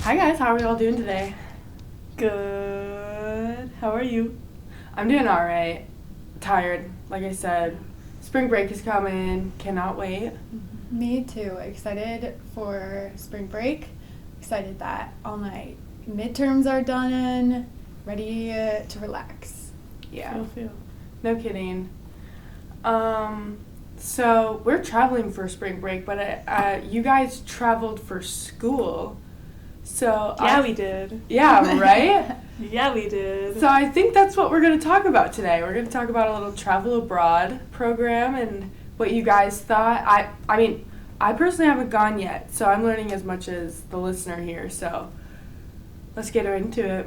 Hi guys, how are we all doing today? Good. How are you? I'm doing alright. Tired, like I said. Spring break is coming. Cannot wait. Me too. Excited for spring break. Excited that all my midterms are done. Ready to relax. Yeah. Feel. No kidding. So we're traveling for spring break, but you guys traveled for school. So Yeah, we did. Yeah, right? Yeah, we did. So I think that's what we're going to talk about today. We're going to talk about a little travel abroad program and what you guys thought. I mean, I personally haven't gone yet, so I'm learning as much as the listener here. So let's get into it.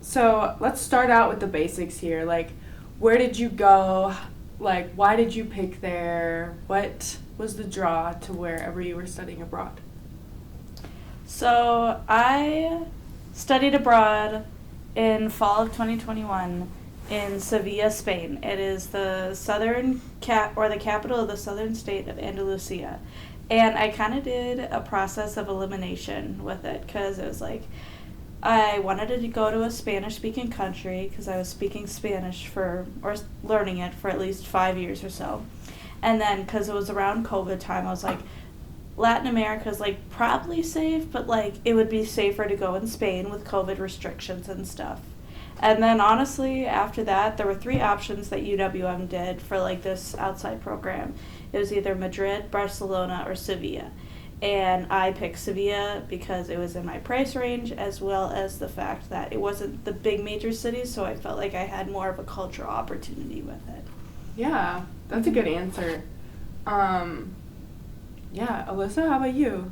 So let's start out with the basics here. Like, where did you go? Like, why did you pick there? What was the draw to wherever you were studying abroad? So I studied abroad in fall of 2021 in Sevilla, Spain. It is the southern the capital of the southern state of Andalusia. And I kind of did a process of elimination with it because it was like I wanted to go to a Spanish-speaking country because I was speaking Spanish or learning it for at least 5 years or so. And then because it was around COVID time, I was like, Latin America is like probably safe, but like it would be safer to go in Spain with COVID restrictions and stuff. And then honestly, after that, there were 3 options that UWM did for like this outside program. It was either Madrid, Barcelona, or Sevilla. And I picked Sevilla because it was in my price range, as well as the fact that it wasn't the big major cities, so I felt like I had more of a cultural opportunity with it. Yeah, that's a good answer. Yeah, Alyssa, how about you?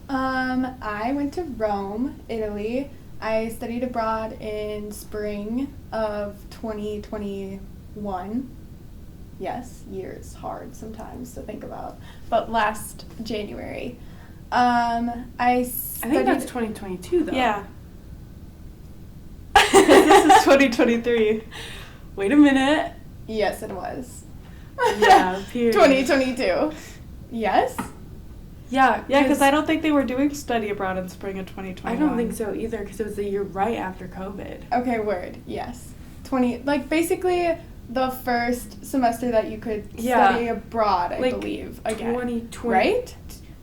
I went to Rome, Italy. I studied abroad in spring of 2021. Yes, year's hard sometimes to think about. But last January. I think that's 2022, though. Yeah. This is 2023. Wait a minute. Yes, it was. Yeah, period. 2022. Yes? Yeah, Yeah, because I don't think they were doing study abroad in spring of 2021. I don't think so either, because it was the year right after COVID. Okay, word. Yes. Basically the first semester that you could study abroad, I believe, again. 2020. Right?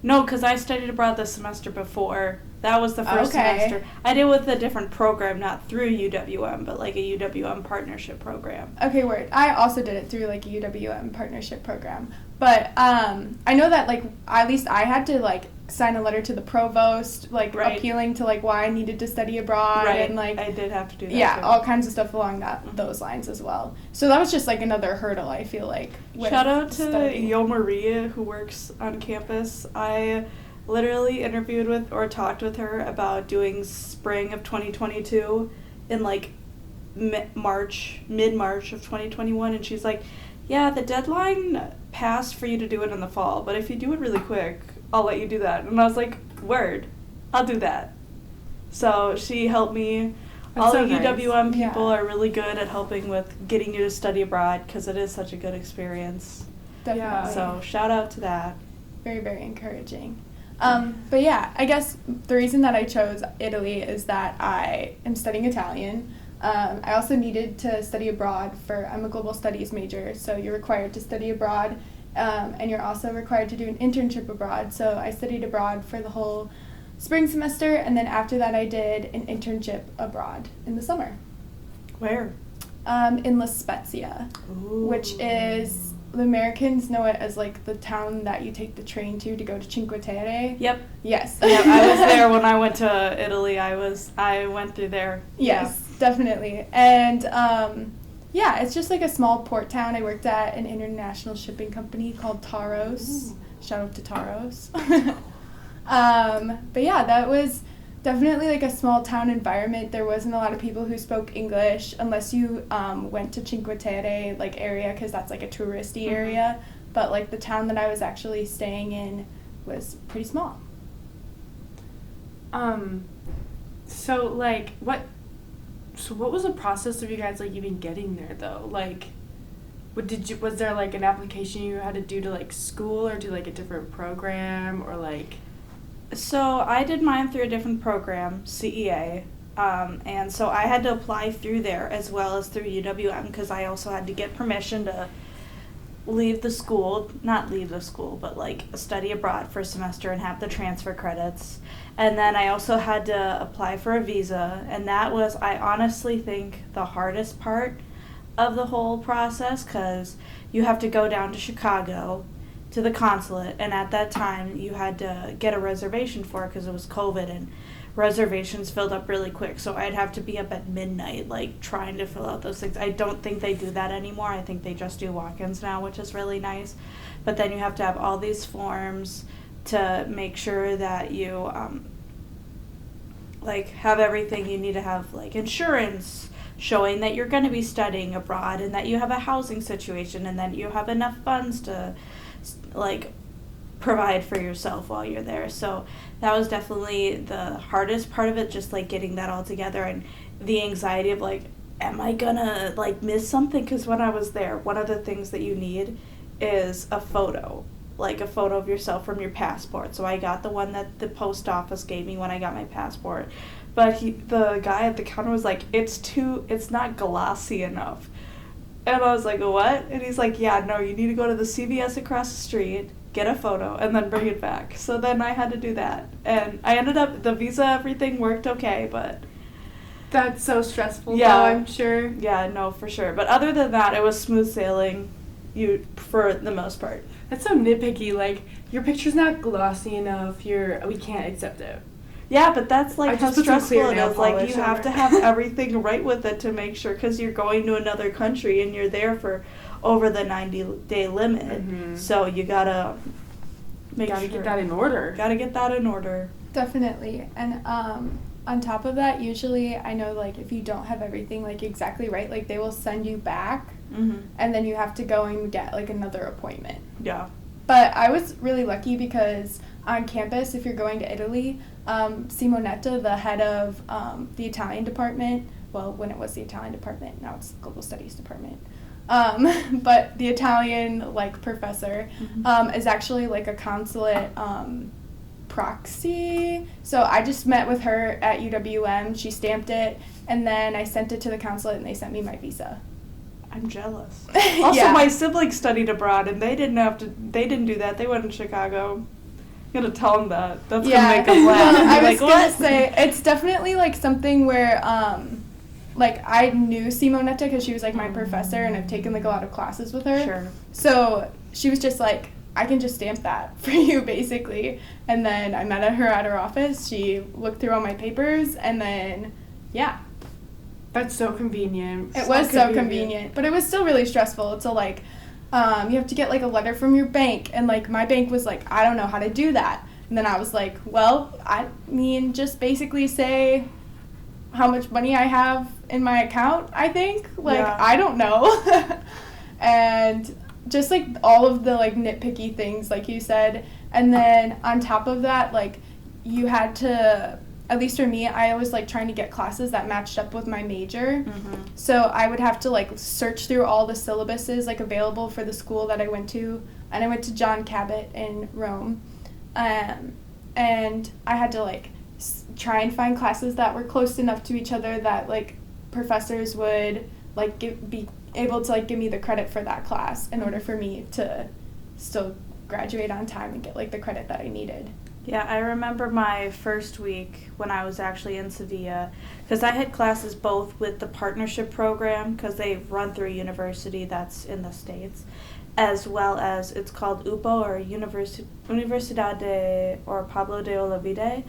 No, because I studied abroad the semester before. That was the first semester. I did with a different program, not through UWM, but like a UWM partnership program. Okay, word. I also did it through like a UWM partnership program. But I know that like at least I had to like sign a letter to the provost, like appealing to like why I needed to study abroad and like I did have to do that. Yeah, too. all kinds of stuff along those lines as well. So that was just like another hurdle, I feel like. Shout out to studying. Yo Maria, who works on campus. I literally interviewed with or talked with her about doing spring of 2022 in like mid-March of 2021, and she's like, yeah, the deadline passed for you to do it in the fall, but if you do it really quick, I'll let you do that. And I was like, word, I'll do that. So she helped me. That's all so the nice. UWM people are really good at helping with getting you to study abroad because it is such a good experience. Definitely. Yeah. So shout out to that. Very, very encouraging. But yeah, I guess the reason that I chose Italy is that I am studying Italian. I also needed to study abroad I'm a global studies major, so you're required to study abroad, and you're also required to do an internship abroad. So I studied abroad for the whole spring semester, and then after that I did an internship abroad in the summer. Where? In La Spezia, which is, the Americans know it as like the town that you take the train to go to Cinque Terre. Yep. Yes. Yep, I was there when I went to Italy. I went through there. Yes, definitely. And yeah, it's just like a small port town. I worked at an international shipping company called Taros. Ooh. Shout out to Taros. But yeah, that was definitely like a small town environment. There wasn't a lot of people who spoke English unless you went to Cinque Terre like area, because that's like a touristy area. But like the town that I was actually staying in was pretty small. So like what was the process of you guys like even getting there though? Like was there like an application you had to do to like school or do like a different program or like So I did mine through a different program, CEA, and so I had to apply through there as well as through UWM because I also had to get permission to not leave the school, but like study abroad for a semester and have the transfer credits. And then I also had to apply for a visa, and that was, I honestly think, the hardest part of the whole process because you have to go down to Chicago to the consulate, and at that time you had to get a reservation for it because it was COVID and reservations filled up really quick, so I'd have to be up at midnight like trying to fill out those things. I don't think they do that anymore. I think they just do walk-ins now, which is really nice. But then you have to have all these forms to make sure that you like have everything you need to have, like insurance showing that you're going to be studying abroad and that you have a housing situation and that you have enough funds to like provide for yourself while you're there. So that was definitely the hardest part of it, just like getting that all together and the anxiety of like, am I gonna like miss something? Because when I was there, one of the things that you need is a photo, like a photo of yourself from your passport. So I got the one that the post office gave me when I got my passport, but the guy at the counter was like, it's not glossy enough. And I was like, what? And he's like, yeah, no, you need to go to the CVS across the street, get a photo, and then bring it back. So then I had to do that. And I ended up, the visa, everything worked okay, but... That's so stressful, yeah, though, I'm sure. Yeah, no, for sure. But other than that, it was smooth sailing for the most part. That's so nitpicky. Like, your picture's not glossy enough. We can't accept it. Yeah, but that's like how stressful it is. Like, you have to have everything right with it to make sure, because you're going to another country and you're there for over the 90-day limit. Mm-hmm. So you gotta get that in order. Gotta get that in order. Definitely. And on top of that, usually I know like if you don't have everything like exactly right, like they will send you back, and then you have to go and get like another appointment. Yeah. But I was really lucky because on campus, if you're going to Italy, Simonetta, the head of the Italian department, well, when it was the Italian department, now it's the Global Studies department, but the Italian like professor is actually like a consulate proxy. So I just met with her at UWM. She stamped it, and then I sent it to the consulate, and they sent me my visa. I'm jealous. Also, Yeah. my siblings studied abroad, and they didn't do that. They went in Chicago. I'm gonna tell them that. That's gonna make them laugh. I was like, gonna what? say it's definitely like something where like I knew Simonetta because she was like my professor, and I've taken like a lot of classes with her. Sure. So she was just like, I can just stamp that for you, basically. And then I met her at her office. She looked through all my papers, and then, yeah. That's so convenient. It was so convenient. But it was still really stressful to, like, you have to get, like, a letter from your bank. And, like, my bank was like, I don't know how to do that. And then I was like, well, I mean, just basically say how much money I have in my account, I think. Like, Yeah. I don't know. And just like all of the like nitpicky things like you said, and then on top of that, like you had to, at least for me, I was like trying to get classes that matched up with my major. So I would have to like search through all the syllabuses like available for the school that I went to, and I went to John Cabot in Rome, and I had to like try and find classes that were close enough to each other that like professors would like be able to like give me the credit for that class in order for me to still graduate on time and get like the credit that I needed. Yeah, I remember my first week when I was actually in Sevilla, because I had classes both with the partnership program, because they run through a university that's in the States, as well as it's called UPO, or Universidad de or Pablo de Olavide.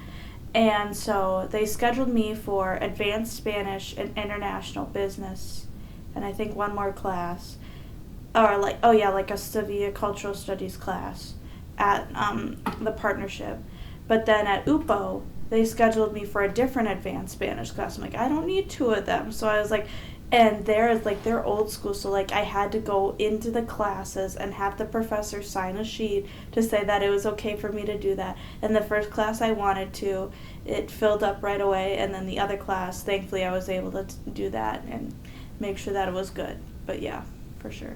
And so they scheduled me for advanced Spanish and international business, and I think one more class, or like a Sevilla cultural studies class at the partnership. But then at UPO, they scheduled me for a different advanced Spanish class. I'm like, I don't need two of them. So I was like, and they're old school, so like I had to go into the classes and have the professor sign a sheet to say that it was okay for me to do that. And the first class I wanted to, it filled up right away, and then the other class, thankfully I was able to do that and make sure that it was good. But yeah, for sure.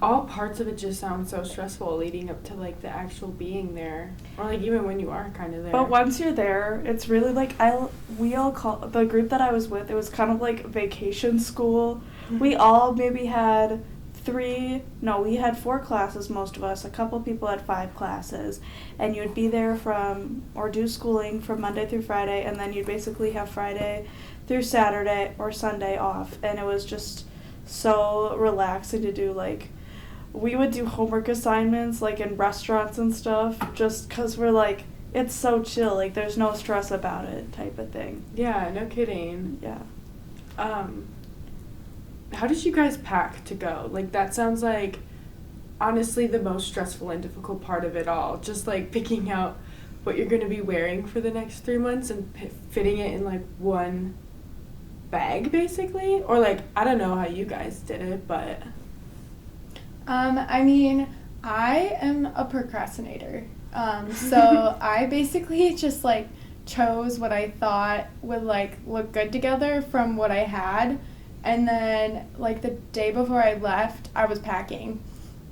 all parts of it just sound so stressful leading up to, like, the actual being there. Or, like, even when you are kind of there. But once you're there, it's really like, we all call, the group that I was with, it was kind of like vacation school. Mm-hmm. We all maybe had we had 4 classes, most of us. A couple people had 5 classes. And you'd be there or do schooling from Monday through Friday, and then you'd basically have Friday through Saturday or Sunday off. And it was just so relaxing to do, like, we would do homework assignments, like, in restaurants and stuff, just because we're, like, it's so chill, like, there's no stress about it type of thing. Yeah, no kidding. Yeah. How did you guys pack to go? Like, that sounds like, honestly, the most stressful and difficult part of it all. Just, like, picking out what you're going to be wearing for the next 3 months and fitting it in, like, one bag, basically? Or, like, I don't know how you guys did it, but... I mean, I am a procrastinator. So I basically just, like, chose what I thought would, like, look good together from what I had. And then, like, the day before I left, I was packing.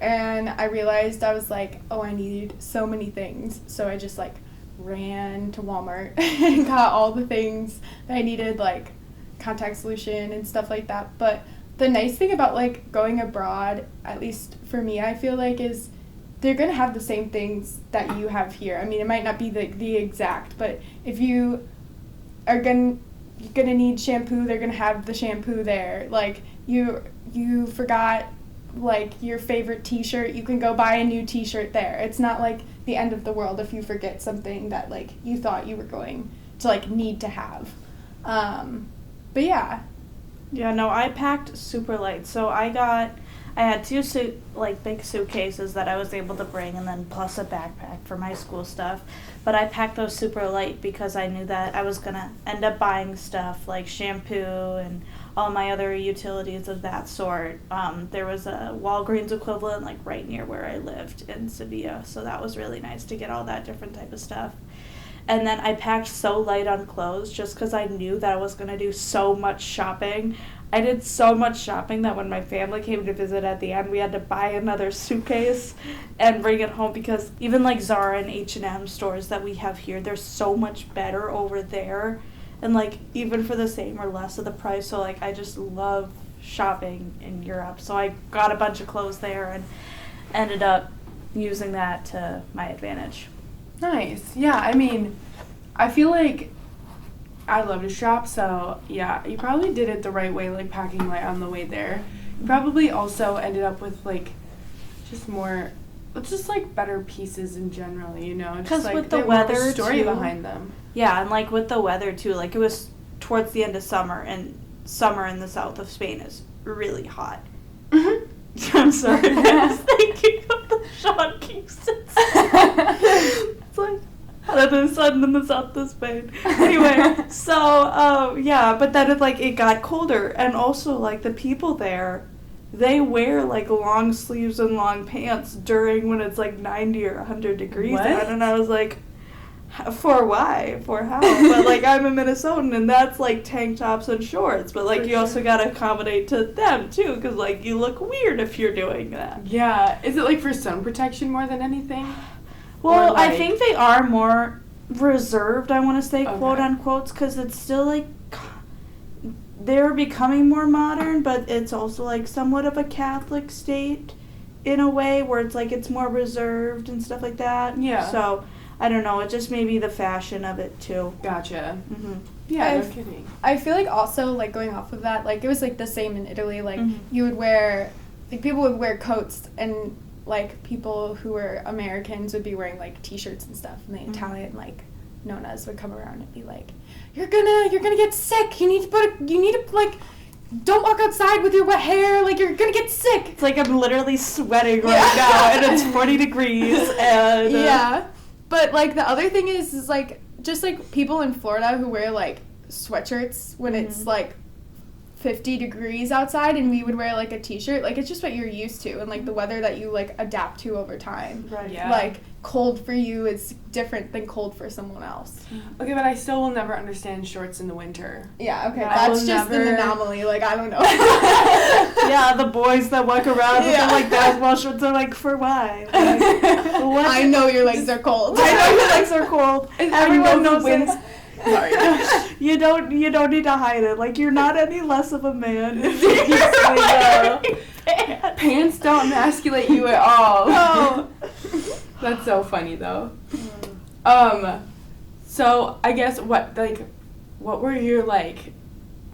And I realized I was like, oh, I need so many things. So I just, like, ran to Walmart and got all the things that I needed, like, contact solution and stuff like that. But the nice thing about, like, going abroad, at least for me, I feel like, is they're going to have the same things that you have here. I mean, it might not be the exact, but if you are going to need shampoo, they're going to have the shampoo there. Like, you forgot, like, your favorite t-shirt, you can go buy a new t-shirt there. It's not, like, the end of the world if you forget something that, like, you thought you were going to, like, need to have. But yeah. Yeah, no, I packed super light. So I had 2 big suitcases that I was able to bring, and then plus a backpack for my school stuff. But I packed those super light because I knew that I was gonna end up buying stuff like shampoo and all my other utilities of that sort. There was a Walgreens equivalent, like, right near where I lived in Sevilla, so that was really nice to get all that different type of stuff. And then I packed so light on clothes just because I knew that I was going to do so much shopping. I did so much shopping that when my family came to visit at the end, we had to buy another suitcase and bring it home, because even, like, Zara and H&M stores that we have here, they're so much better over there. And, like, even for the same or less of the price. So, like, I just love shopping in Europe. So I got a bunch of clothes there and ended up using that to my advantage. Nice. Yeah, I mean, I feel like I love to shop, so yeah, you probably did it the right way, like, packing light on the way there. You probably also ended up with, like, just like better pieces in general, you know? Because, like, with the weather, story too, behind them. Yeah, and, like, with the weather too, like, it was towards the end of summer, and summer in the south of Spain is really hot. Mm-hmm. I'm sorry, I was thinking of the Sean Kingston song. It's like, hotter than the sun in the south of Spain. Anyway, so, yeah, but then it got colder, and also, like, the people there, they wear, like, long sleeves and long pants during when it's, like, 90 or 100 degrees. What? And I was like, for why? For how? But, like, I'm a Minnesotan, and that's, like, tank tops and shorts. But, like, For you also gotta accommodate to them, too, because, like, you look weird if you're doing that. Yeah. Is it, like, for sun protection more than anything? Well, Or, like, I think they are more reserved, I want to say, Okay. quote unquote, because it's still, like, they're becoming more modern, but it's also, like, somewhat of a Catholic state in a way where it's, like, it's more reserved and stuff like that. Yeah. So, I don't know, it just may be the fashion of it, too. Gotcha. Mm-hmm. Yeah, no I've- kidding. I feel like also, like, going off of that, like, it was, like, the same in Italy. Like, Mhm. you would wear, like, people would wear coats, and, like, people who were Americans would be wearing, like, t-shirts and stuff, and the Mhm. Italian, like, nonas would come around and be like, you're gonna get sick, you need to, like, don't walk outside with your wet hair, like, you're gonna get sick. It's like I'm literally sweating right now, and it's 40 degrees, and... Yeah. But, like, the other thing is, like, just, like, people in Florida who wear, like, sweatshirts when it's, Mhm. like, 50 degrees outside and we would wear like a t-shirt. Like, it's just what you're used to and like the weather that you like adapt to over time. Right. Yeah. Like, cold for you is different than cold for someone else. Okay, but I still will never understand shorts in the winter. Yeah, okay, I that's will just never- an anomaly. Like, I don't know. Yeah, the boys that walk around with Yeah. their like basketball shorts are like, for why? Like, what? I know your legs are cold. I know your legs are cold. Everyone knows wins. it. Sorry. You don't need to hide it. Like, you're not any less of a man. Pants don't emasculate you at all. Oh. That's so funny though. So I guess what were your like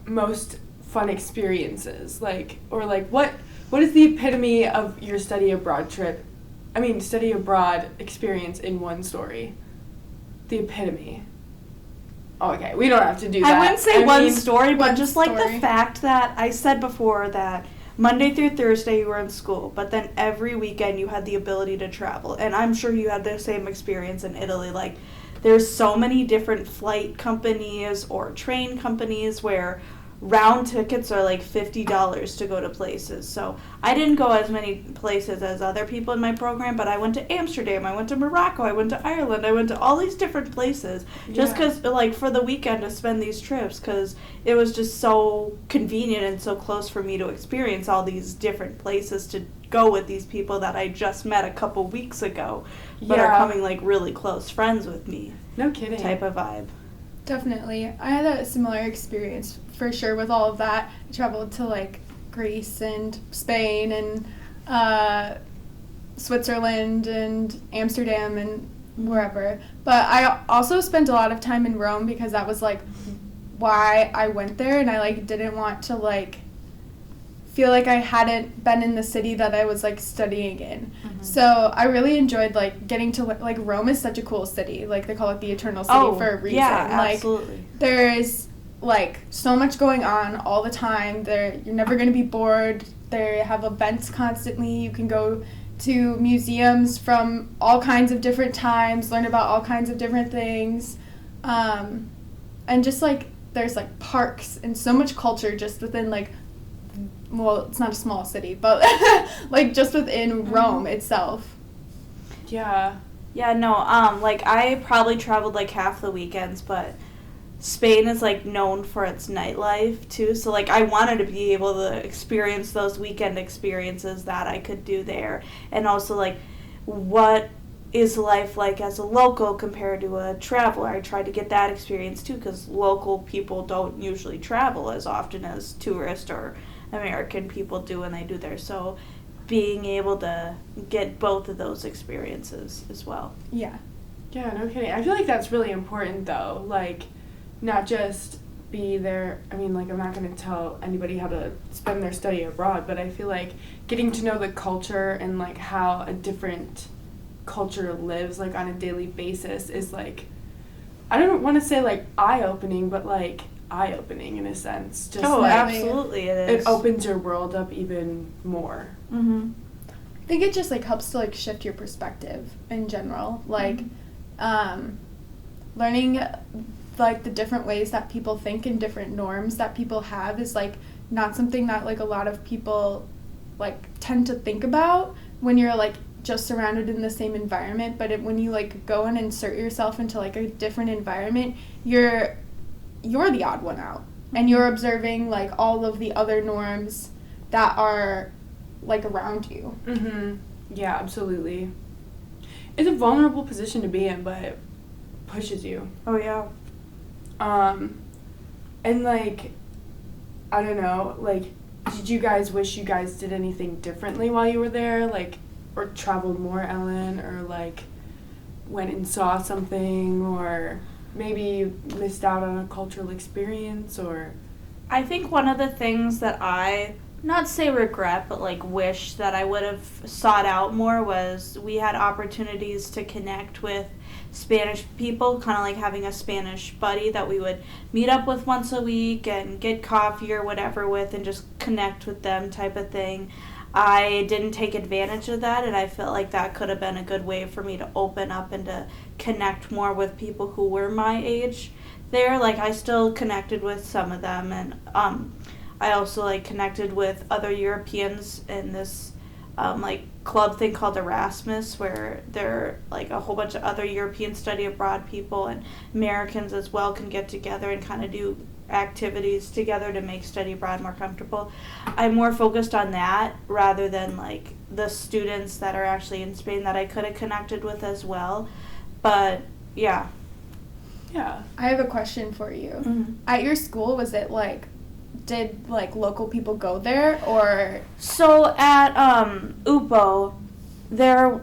most fun experiences? Like, or like what is the epitome of your study abroad experience in one story? The epitome. Oh, okay, we don't have to do that. I wouldn't say one mean, story, but one just like story. the fact that I said before that Monday through Thursday you were in school, but then every weekend you had the ability to travel. And I'm sure you had the same experience in Italy. Like, there's so many different flight companies or train companies where round tickets are like $50 to go to places. So I didn't go as many places as other people in my program, but I went to Amsterdam, I went to Morocco, I went to Ireland, I went to all these different places just because, like, for the weekend to spend these trips, because it was just so convenient and so close for me to experience all these different places to go with these people that I just met a couple weeks ago, but are coming like really close friends with me. No kidding. Type of vibe. Definitely. I had a similar experience for sure with all of that. I traveled to like Greece and Spain and Switzerland and Amsterdam and wherever. But I also spent a lot of time in Rome because that was like why I went there, and I like didn't want to like feel like I hadn't been in the city that I was like studying in. Mm-hmm. So I really enjoyed like getting to like Rome is such a cool city. Like they call it the Eternal City for a reason. Yeah, like absolutely. there is like so much going on all the time. You're never going to be bored. They have events constantly. You can go to museums from all kinds of different times, learn about all kinds of different things. And just like there's like parks and so much culture just within like, well, it's not a small city, but like just within Rome itself. Yeah. Yeah, no, like I probably traveled like half the weekends, but Spain is like known for its nightlife too, so like I wanted to be able to experience those weekend experiences that I could do there, and also like what is life like as a local compared to a traveler. I tried to get that experience too, because local people don't usually travel as often as tourists or American people do when they do there, so being able to get both of those experiences as well. Yeah. Yeah, no kidding. I feel like that's really important though. Like, not just be there. I mean, like, I'm not going to tell anybody how to spend their study abroad, but I feel like getting to know the culture and like how a different culture lives like on a daily basis is like, I don't want to say like eye-opening, but like eye-opening in a sense. Just Oh, like, absolutely it is. it opens your world up even more. Mm-hmm. I think it just like helps to like shift your perspective in general. Like learning like the different ways that people think and different norms that people have is like not something that like a lot of people like tend to think about when you're like just surrounded in the same environment. But when you like go and insert yourself into like a different environment, you're the odd one out, and you're observing like all of the other norms that are like around you. Mm-hmm. Yeah, absolutely. It's a vulnerable position to be in, but it pushes you. Oh, yeah. And like, I don't know, like, did you guys wish you guys did anything differently while you were there? Like, or traveled more, Ellen, or like went and saw something, or maybe you missed out on a cultural experience, or... I think one of the things that I, not say regret, but like wish that I would have sought out more was we had opportunities to connect with Spanish people, kind of like having a Spanish buddy that we would meet up with once a week and get coffee or whatever with and just connect with them type of thing. I didn't take advantage of that, and I felt like that could have been a good way for me to open up and to connect more with people who were my age there. Like, I still connected with some of them, and I I also, like, connected with other Europeans in this, like, club thing called Erasmus, where there, like, a whole bunch of other European study abroad people and Americans as well can get together and kind of do activities together to make study abroad more comfortable. I'm more focused on that rather than, like, the students that are actually in Spain that I could have connected with as well. But, yeah. Yeah. I have a question for you. Mm-hmm. At your school, was it like, did like local people go there, or? So at UPO, there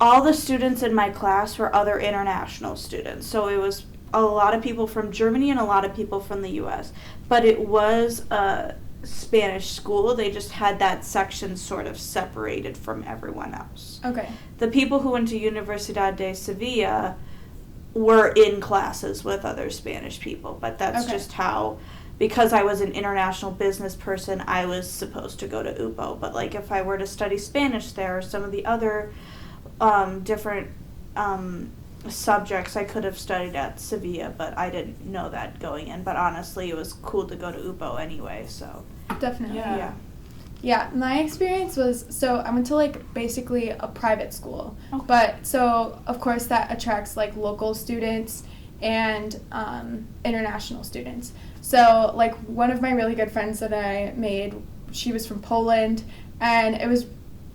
all the students in my class were other international students. So it was a lot of people from Germany and a lot of people from the U.S. But it was a Spanish school. They just had that section sort of separated from everyone else. Okay. The people who went to Universidad de Sevilla were in classes with other Spanish people, but that's Okay. just how, because I was an international business person, I was supposed to go to UPO. But, like, if I were to study Spanish there or some of the other different subjects, I could have studied at Sevilla, but I didn't know that going in. But honestly, it was cool to go to UPO anyway, so. Definitely. Yeah. Yeah, my experience was, so I went to like basically a private school, Okay. but so of course that attracts like local students and international students. So like one of my really good friends that I made, she was from Poland, and it was,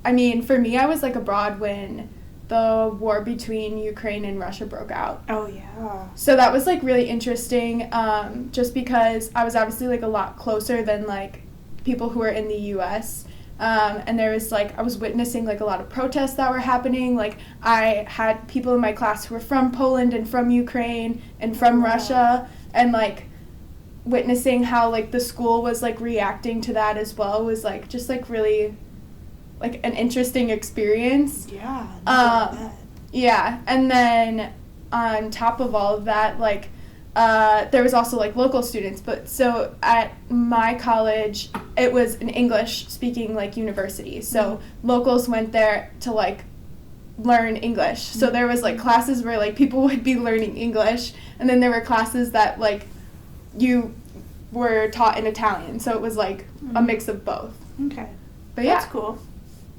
I mean, for me, I was like abroad when the war between Ukraine and Russia broke out. Oh, yeah. So that was like really interesting, just because I was obviously like a lot closer than like people who were in the U.S. And there was like, I was witnessing like a lot of protests that were happening. Like I had people in my class who were from Poland and from Ukraine and from Russia, and like witnessing how like the school was like reacting to that as well was like just like really like an interesting experience. Yeah. I bet. Yeah, and then on top of all of that, like, there was also, like, local students. But so at my college, it was an English-speaking, like, university. So locals went there to, like, learn English. So there was, like, classes where, like, people would be learning English. And then there were classes that, like, you were taught in Italian. So it was, like, a mix of both. Okay. But yeah. That's cool.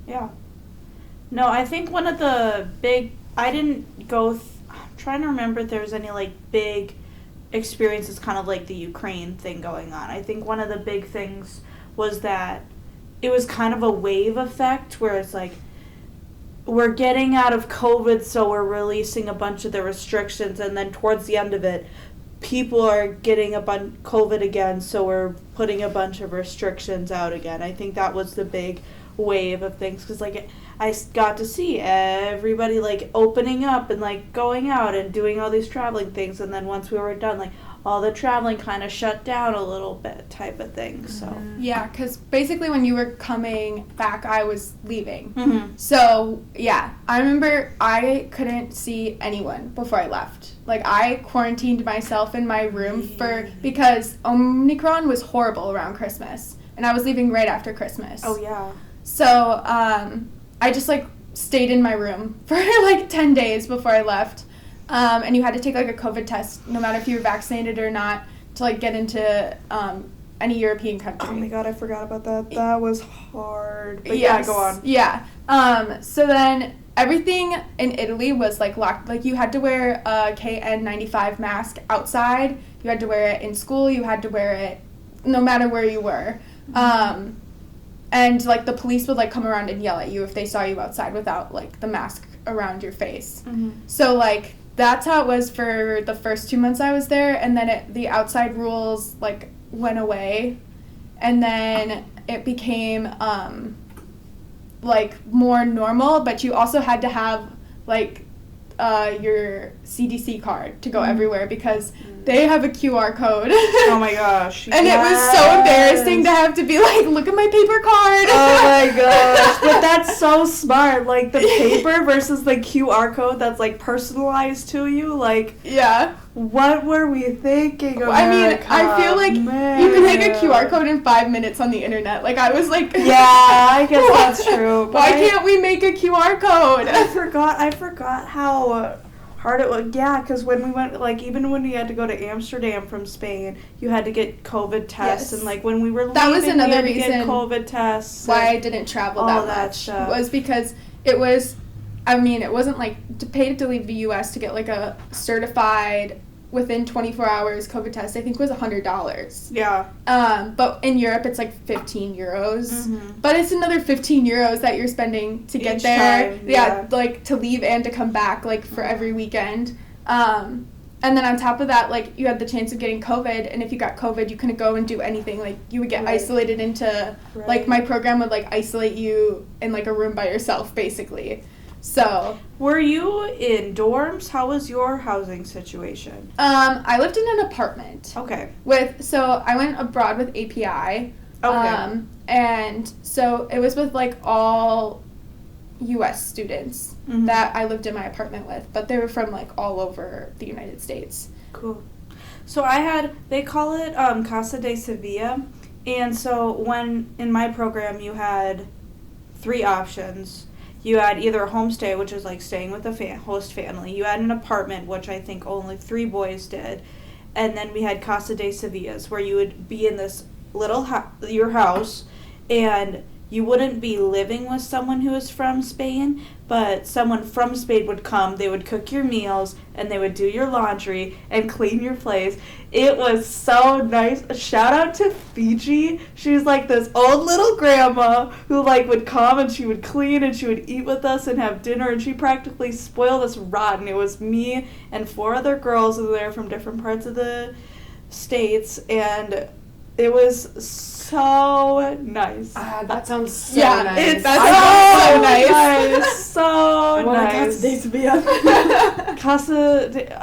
Yeah. No, I think one of the big, I didn't go, I'm trying to remember if there was any, like, big experiences kind of like the Ukraine thing going on. I think one of the big things was that it was kind of a wave effect where it's like, we're getting out of COVID, so we're releasing a bunch of the restrictions, and then towards the end of it, people are getting COVID again, so we're putting a bunch of restrictions out again. I think that was the big wave of things, because like I got to see everybody like opening up and like going out and doing all these traveling things, and then once we were done, like all the traveling kind of shut down a little bit type of thing. So Yeah, because basically when you were coming back, I was leaving. Mm-hmm. So, yeah, I remember I couldn't see anyone before I left. Like, I quarantined myself in my room because Omicron was horrible around Christmas, and I was leaving right after Christmas. Oh yeah. So, I just, like, stayed in my room for, like, 10 days before I left. And you had to take, like, a COVID test, no matter if you were vaccinated or not, to, like, get into any European country. Oh my god, I forgot about that. That was hard. But Yes. yeah, go on. Yeah. So then everything in Italy was, like, locked. Like, you had to wear a KN95 mask outside. You had to wear it in school. You had to wear it no matter where you were. And, like, the police would, like, come around and yell at you if they saw you outside without, like, the mask around your face. Mm-hmm. So, like, that's how it was for the first 2 months I was there. And then the outside rules, like, went away. And then it became, like, more normal. But you also had to have, like, your CDC card to go everywhere because they have a QR code. Oh my gosh. And it was so embarrassing to have to be like, look at my paper card. Oh my gosh. But that's so smart. Like the paper versus the QR code that's like personalized to you. Like, Yeah. what were we thinking? I mean, America? I feel like Man. you can make a QR code in 5 minutes on the internet. Like, I was like, Yeah, I guess that's true. Why can't we make a QR code? I forgot how hard it was. Yeah, because when we went, like, even when we had to go to Amsterdam from Spain, you had to get COVID tests. Yes. And, like, when we were leaving, that was another we had to reason get COVID tests. Why I didn't travel all that much stuff. was because it was, I mean, it wasn't like to pay to leave the U.S. to get like a certified within 24 hours COVID test. I think was $100. Yeah. But in Europe it's like 15 euros. Mm-hmm. But it's another 15 euros that you're spending to get Each there. time, yeah, like to leave and to come back like for every weekend. And then on top of that, like, you had the chance of getting COVID, and if you got COVID, you couldn't go and do anything. Like, you would get isolated into, like, my program would, like, isolate you in, like, a room by yourself, basically. So. Were you in dorms? How was your housing situation? I lived in an apartment. Okay. So I went abroad with API. Okay. And so it was with, like, all U.S. students that I lived in my apartment with, but they were from like all over the United States. Cool. So they call it Casa de Sevilla, and so when in my program you had 3 options. You had either a homestay, which was like staying with a host family. You had an apartment, which I think only 3 boys did, and then we had Casa de Sevillas, where you would be in this little your house, and you wouldn't be living with someone who is from Spain, but someone from Spain would come, they would cook your meals, and they would do your laundry and clean your place. It was so nice. Shout out to Fiji. She was like this old little grandma who like would come and she would clean and she would eat with us and have dinner, and she practically spoiled us rotten. It was me and 4 other girls who were there from different parts of the States, and it was so nice. That sounds so That nice. sounds so nice. So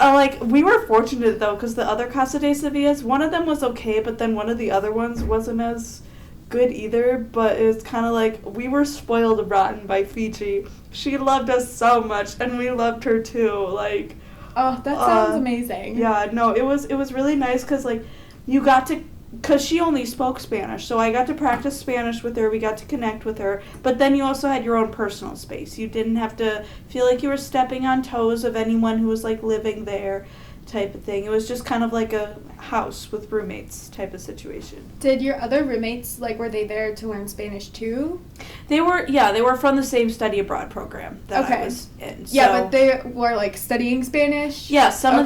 nice. We were fortunate though, because the other Casa de Sevillas, one of them was okay, but then one of the other ones wasn't as good either. But it was kind of like we were spoiled rotten by Fiji. She loved us so much, and we loved her too. Like, oh, that sounds amazing. Yeah, no, it was really nice because like you got to. Because she only spoke Spanish, so I got to practice Spanish with her, we got to connect with her, but then you also had your own personal space. You didn't have to feel like you were stepping on toes of anyone who was, like, living there type of thing. It was just kind of like a house with roommates type of situation. Did your other roommates, like, were they there to learn Spanish too? They were from the same study abroad program that I was in. So. Yeah, but they were, like, studying Spanish? Yeah, some of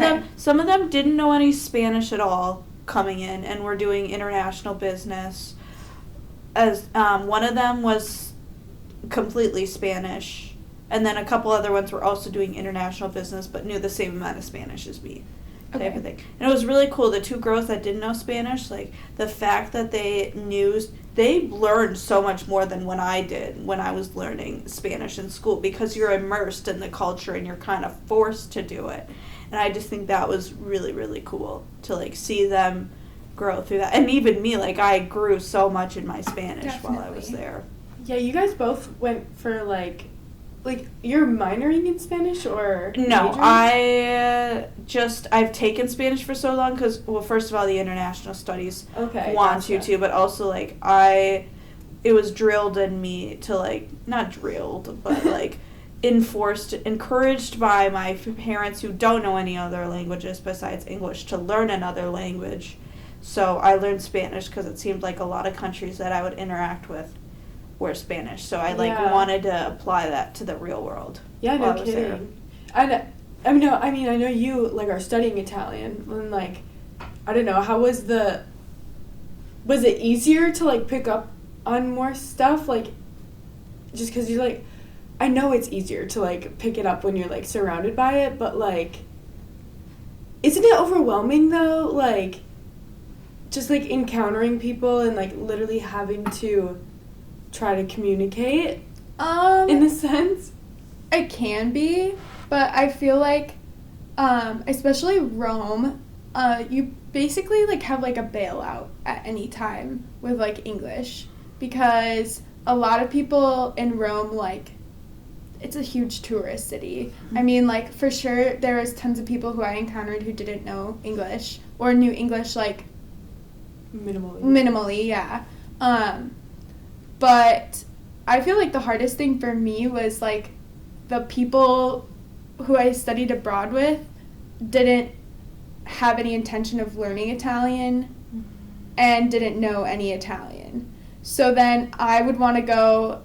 them didn't know any Spanish at all coming in, and we're doing international business. As one of them was completely Spanish, and then a couple other ones were also doing international business but knew the same amount of Spanish as me, type of thing. And it was really cool. The 2 girls that didn't know Spanish, like the fact that they learned so much more than when I did when I was learning Spanish in school, because you're immersed in the culture and you're kind of forced to do it. And I just think that was really, really cool to, like, see them grow through that. And even me, like, I grew so much in my Spanish while I was there. Yeah, you guys both went for, like, you're minoring in Spanish or No, majoring? I've taken Spanish for so long because, well, first of all, the international studies want you gotcha. to, but also, like, it was drilled in me to, like, not drilled, but, like, encouraged by my parents who don't know any other languages besides English to learn another language. So I learned Spanish because it seemed like a lot of countries that I would interact with were Spanish. So I wanted to apply that to the real world. Yeah, no kidding. I know you like are studying Italian, and like I don't know, was it easier to like pick up on more stuff, like just because you like. I know it's easier to, like, pick it up when you're, like, surrounded by it, but, like, isn't it overwhelming, though? Like, just, like, encountering people and, like, literally having to try to communicate, in a sense? It can be, but I feel like, especially Rome, you basically, like, have, like, a bailout at any time with, like, English, because a lot of people in Rome, like, it's a huge tourist city. I mean, like, for sure, there was tons of people who I encountered who didn't know English, or knew English, like, minimally, yeah. But I feel like the hardest thing for me was, like, the people who I studied abroad with didn't have any intention of learning Italian and didn't know any Italian. So then I would want to go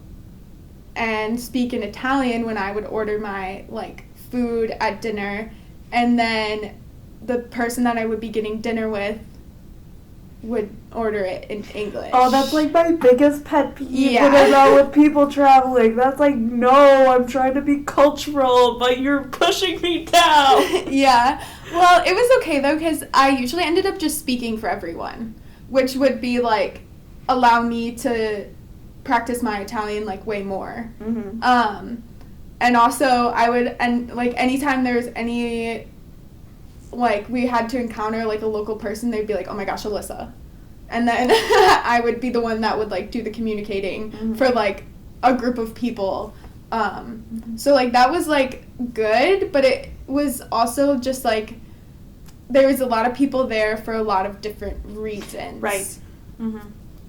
and speak in Italian when I would order my like food at dinner, and then the person that I would be getting dinner with would order it in English. Oh, that's like my biggest pet peeve Yeah. when I'm out with people traveling. That's like, no, I'm trying to be cultural, but you're pushing me down. Yeah. Well, it was okay though, because I usually ended up just speaking for everyone, which would be like allow me to practice my Italian like way more. Mm-hmm. And also I would, and like anytime there was any, like we had to encounter like a local person, they'd be like, oh my gosh, Alyssa. And then I would be the one that would like do the communicating for like a group of people. So like that was like good, but it was also just like there was a lot of people there for a lot of different reasons. Right.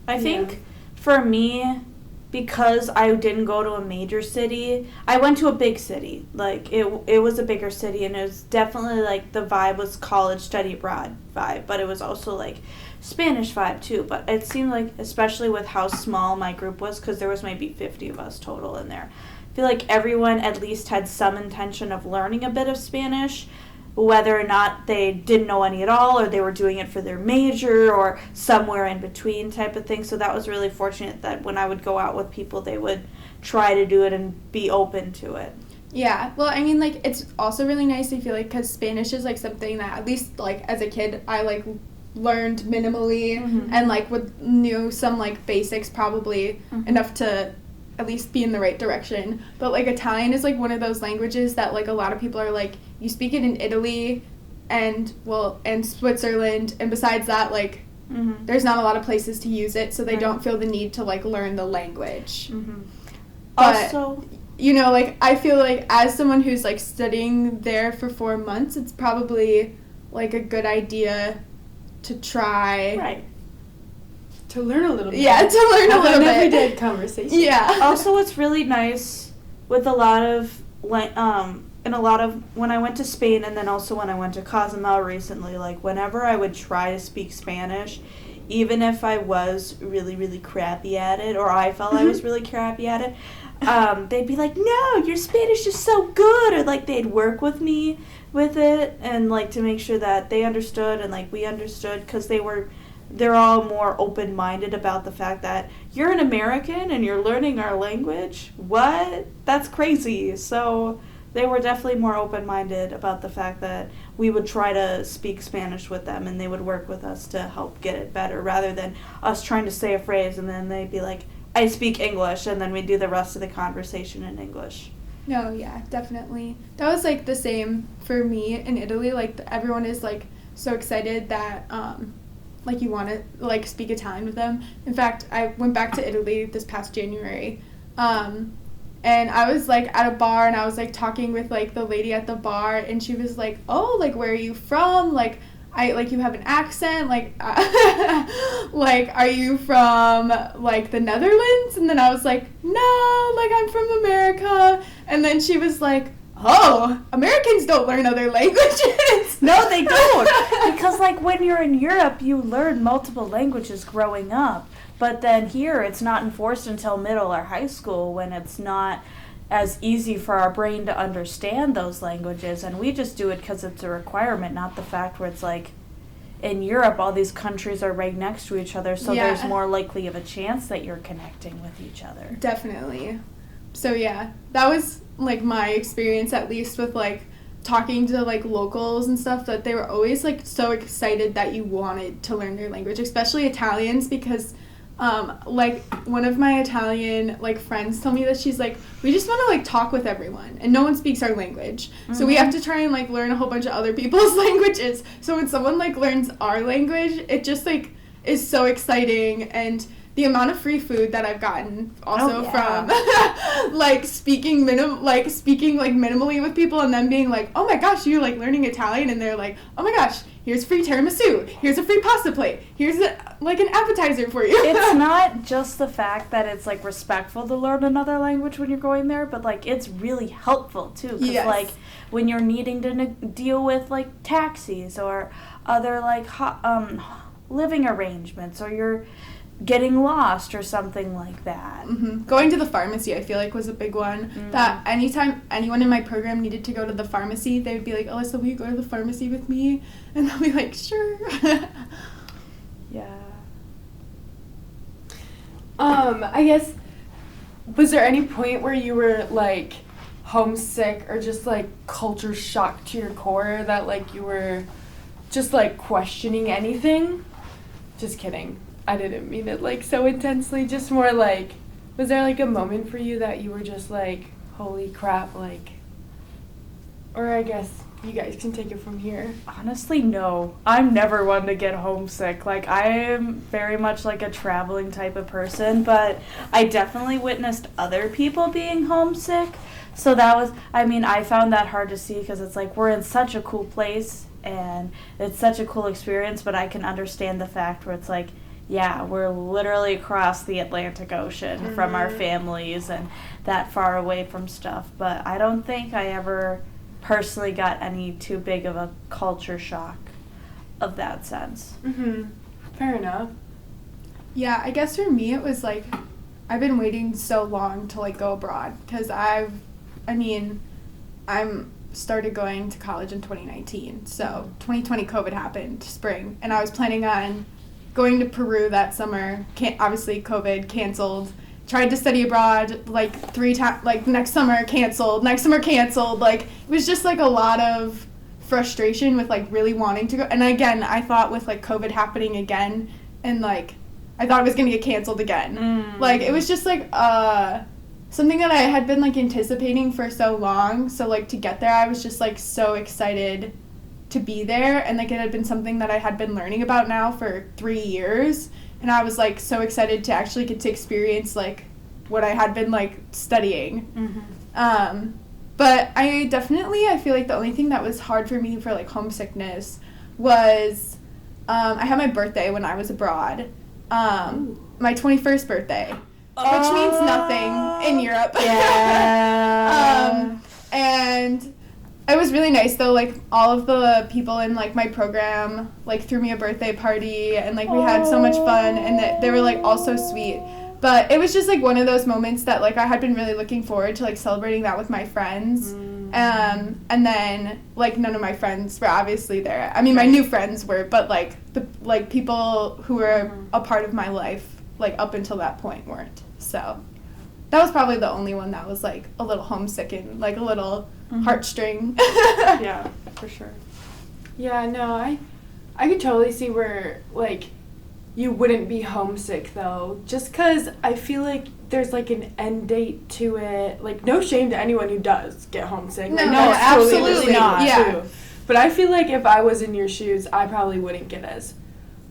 I think for me, because I didn't go to a major city, I went to a big city. Like, it was a bigger city, and it was definitely, like, the vibe was college study abroad vibe, but it was also, like, Spanish vibe, too. But it seemed like, especially with how small my group was, because there was maybe 50 of us total in there, I feel like everyone at least had some intention of learning a bit of Spanish, whether or not they didn't know any at all, or they were doing it for their major, or somewhere in between type of thing. So that was really fortunate that when I would go out with people, they would try to do it and be open to it. Yeah, well, I mean, like, it's also really nice, I feel like, because Spanish is, like, something that, at least, like, as a kid, I, like, learned minimally, and, like, knew some, like, basics probably enough to at least be in the right direction. But, like, Italian is, like, one of those languages that, like, a lot of people are, like, you speak it in Italy and, well, and Switzerland, and besides that, like, there's not a lot of places to use it, so they don't feel the need to, like, learn the language. But, Also, you know, like, I feel like as someone who's, like, studying there for 4 months, it's probably, like, a good idea to try. right. To learn a little bit. Yeah, to learn a Have little an bit. everyday conversation. Yeah. Also, it's really nice with a lot of, and a lot of, when I went to Spain and then also when I went to Cozumel recently, like, whenever I would try to speak Spanish, even if I was really, really crappy at it, or I felt I was really crappy at it, they'd be like, no, your Spanish is so good, or, like, they'd work with me with it, and, like, to make sure that they understood and, like, we understood, because they're all more open-minded about the fact that you're an American and you're learning our language? What? That's crazy. So they were definitely more open-minded about the fact that we would try to speak Spanish with them and they would work with us to help get it better, rather than us trying to say a phrase and then they'd be like, I speak English, and then we'd do the rest of the conversation in English. No, yeah, definitely. That was, like, the same for me in Italy. Like, everyone is, like, so excited that, like, you want to, like, speak Italian with them. In fact, I went back to Italy this past January, and I was, like, at a bar, and I was, like, talking with, like, the lady at the bar, and she was like, oh, like, where are you from? Like, you have an accent, like, like, are you from, like, the Netherlands? And then I was like, no, like, I'm from America. And then she was like, oh, Americans don't learn other languages. No, they don't. Because, like, when you're in Europe, you learn multiple languages growing up. But then here, it's not enforced until middle or high school, when it's not as easy for our brain to understand those languages. And we just do it because it's a requirement, not the fact where it's like, in Europe, all these countries are right next to each other, so there's more likely of a chance that you're connecting with each other. Definitely. So, yeah, that was, like, my experience, at least with, like, talking to, like, locals and stuff, that they were always, like, so excited that you wanted to learn their language, especially Italians, because, like, one of my Italian, like, friends told me that she's like, we just want to, like, talk with everyone, and no one speaks our language, so we have to try and, like, learn a whole bunch of other people's languages. So when someone, like, learns our language, it just, like, is so exciting. And the amount of free food that I've gotten also from like speaking minimally with people, and then being like, oh my gosh, you're, like, learning Italian, and they're like, oh my gosh, here's free tiramisu, here's a free pasta plate, here's an appetizer for you. It's not just the fact that it's, like, respectful to learn another language when you're going there, but, like, it's really helpful, too. Because, Yes. like, when you're needing to deal with, like, taxis or other, like, living arrangements, or you're getting lost or something like that. Mm-hmm. Going to the pharmacy, I feel like, was a big one. Mm. That anytime anyone in my program needed to go to the pharmacy, they would be like, Alyssa, will you go to the pharmacy with me? And I'll be like, sure. Yeah. I guess, was there any point where you were, like, homesick or just, like, culture shock to your core that, like, you were just, like, questioning anything? Just kidding. I didn't mean it, like, so intensely. Just more, like, was there, like, a moment for you that you were just, like, holy crap, like, or I guess you guys can take it from here. Honestly, no. I'm never one to get homesick. Like, I am very much like a traveling type of person, but I definitely witnessed other people being homesick. So that was, I mean, I found that hard to see because it's like we're in such a cool place and it's such a cool experience, but I can understand the fact where it's like, yeah, we're literally across the Atlantic Ocean from our families and that far away from stuff. But I don't think I ever personally got any too big of a culture shock of that sense. Mm-hmm. Fair enough. Yeah, I guess for me it was like, I've been waiting so long to, like, go abroad because I'm started going to college in 2019. So 2020 COVID happened, spring, and I was planning on going to Peru that summer. Obviously COVID canceled. Tried to study abroad like 3 times, like next summer canceled. Like, it was just like a lot of frustration with, like, really wanting to go. And again, I thought with, like, COVID happening again and, like, I thought it was going to get canceled again. Like, it was just like something that I had been, like, anticipating for so long. So, like, to get there, I was just, like, so excited to be there. And, like, it had been something that I had been learning about now for 3 years. And I was, like, so excited to actually get to experience, like, what I had been, like, studying. But I feel like the only thing that was hard for me for, like, homesickness was I had my birthday when I was abroad. My 21st birthday. Which means nothing in Europe. Yeah. And it was really nice though, like, all of the people in, like, my program, like, threw me a birthday party and, like, we had so much fun and they were, like, all so sweet. But it was just, like, one of those moments that, like, I had been really looking forward to, like, celebrating that with my friends. And then, like, none of my friends were obviously there. I mean, my new friends were, but, like, the, like, people who were a part of my life, like, up until that point weren't. So that was probably the only one that was, like, a little homesick and, like, a little heartstring. Yeah, for sure. Yeah, no, I could totally see where, like, you wouldn't be homesick, though, just because I feel like there's, like, an end date to it. Like, no shame to anyone who does get homesick. No, like, no, that's totally absolutely legit, not. Yeah. too. But I feel like if I was in your shoes, I probably wouldn't get as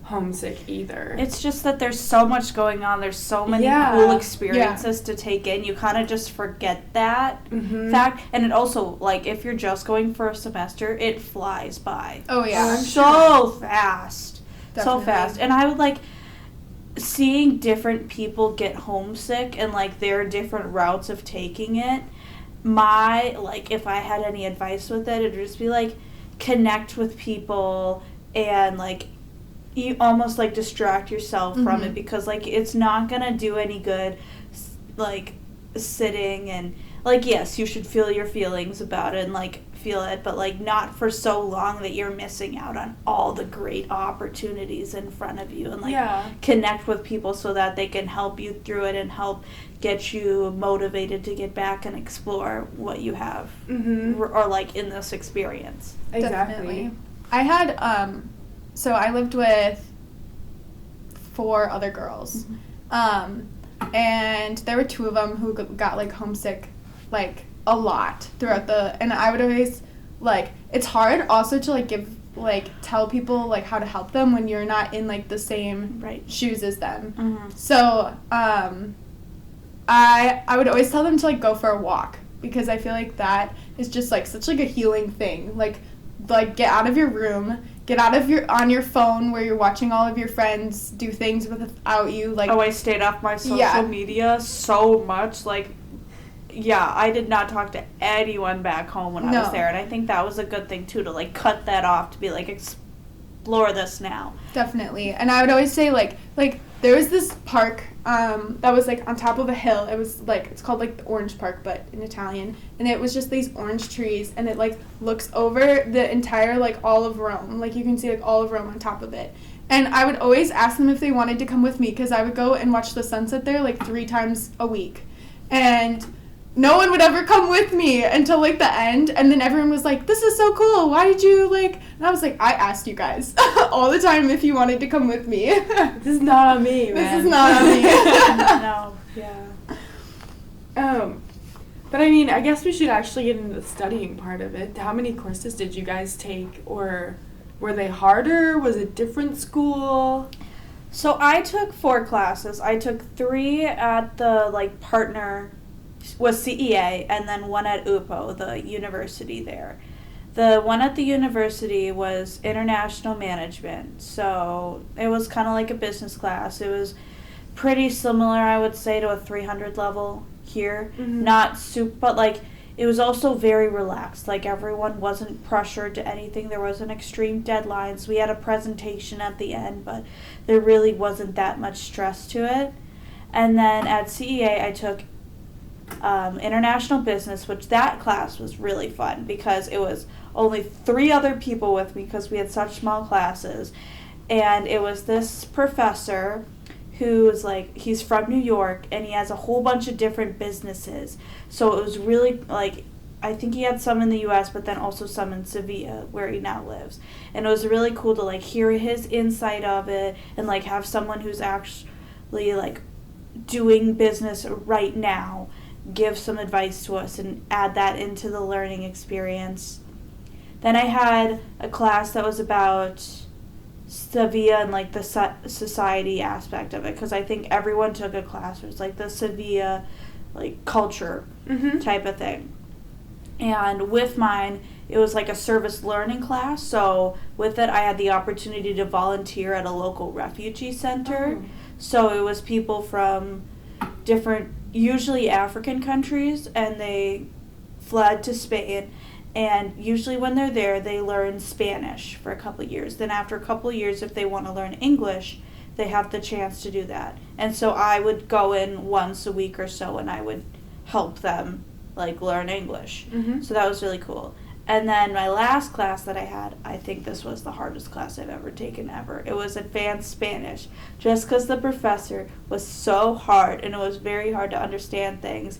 homesick either. It's just that there's so much going on. There's so many Yeah. cool experiences to take in. You kind of just forget that fact. And it also, like, if you're just going for a semester, it flies by. Oh, yeah. So fast. Definitely. So fast. And I would, like, seeing different people get homesick and, like, their different routes of taking it, like, if I had any advice with it, it'd just be, like, connect with people and, like, you almost, like, distract yourself from it because, like, it's not gonna do any good, like, sitting and, like, yes, you should feel your feelings about it and, like, feel it, but, like, not for so long that you're missing out on all the great opportunities in front of you and, like, connect with people so that they can help you through it and help get you motivated to get back and explore what you have or, like, in this experience. Exactly. Definitely. I had, so I lived with 4 other girls, and there were 2 of them who got, like, homesick, like, a lot throughout and I would always, like, it's hard also to, like, tell people, like, how to help them when you're not in, like, the same shoes as them. So, I would always tell them to, like, go for a walk because I feel like that is just, like, such, like, a healing thing. Like, get out of your room, get out of your phone where you're watching all of your friends do things without you. Like, I stayed off my social media so much. Like, yeah, I did not talk to anyone back home when I was there. And I think that was a good thing, too, to, like, cut that off, to be like, explore this now. Definitely. And I would always say, like there was this park that was, like, on top of a hill. It was, like, it's called, like, the Orange Park, but in Italian. And it was just these orange trees, and it, like, looks over the entire, like, all of Rome. Like, you can see, like, all of Rome on top of it. And I would always ask them if they wanted to come with me, because I would go and watch the sunset there, like, 3 times a week. And no one would ever come with me until, like, the end. And then everyone was like, this is so cool. Why did you, like... And I was like, I asked you guys all the time if you wanted to come with me. This is not on me, man. This is not on me. No, yeah. But I mean, I guess we should actually get into the studying part of it. How many courses did you guys take? Or were they harder? Was it different school? So I took 4 classes. I took 3 at the, like, partner... was CEA, and then 1 at UPO, the university there. The one at the university was international management, so it was kind of like a business class. It was pretty similar, I would say, to a 300 level here. Mm-hmm. Not super, but, like, it was also very relaxed. Like, everyone wasn't pressured to anything. There wasn't extreme deadlines. We had a presentation at the end, but there really wasn't that much stress to it. And then at CEA, I took international business, which that class was really fun because it was only 3 other people with me because we had such small classes. And it was this professor who's like, he's from New York and he has a whole bunch of different businesses. So it was really like, I think he had some in the US, but then also some in Sevilla where he now lives. And it was really cool to like hear his insight of it and like have someone who's actually like doing business right now give some advice to us and add that into the learning experience. Then I had a class that was about Sevilla and like the society aspect of it, because I think everyone took a class. It was like the Sevilla like culture type of thing. And with mine, it was like a service learning class. So with it, I had the opportunity to volunteer at a local refugee center. Oh. So it was people from different, usually African countries, and they fled to Spain. And usually when they're there, they learn Spanish for a couple of years. Then after a couple of years, if they want to learn English, they have the chance to do that. And so I would go in once a week or so, and I would help them like learn English. So that was really cool. And then my last class that I had, I think this was the hardest class I've ever taken ever. It was advanced Spanish, just because the professor was so hard, and it was very hard to understand things.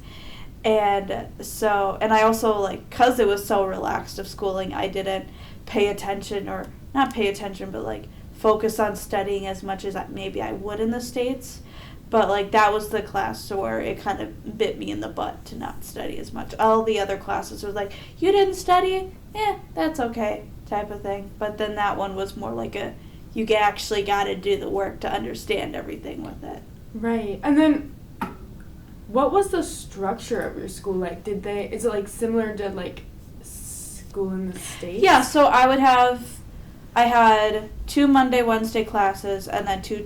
And so, and I also, like, because it was so relaxed of schooling, I didn't pay attention, or not pay attention, but, like, focus on studying as much as maybe I would in the States. But, like, that was the class where it kind of bit me in the butt to not study as much. All the other classes were like, you didn't study? That's okay, type of thing. But then that one was more like a, you actually got to do the work to understand everything with it. Right. And then, what was the structure of your school like? Is it like similar to like school in the States? Yeah, so I had 2 Monday, Wednesday classes, and then 2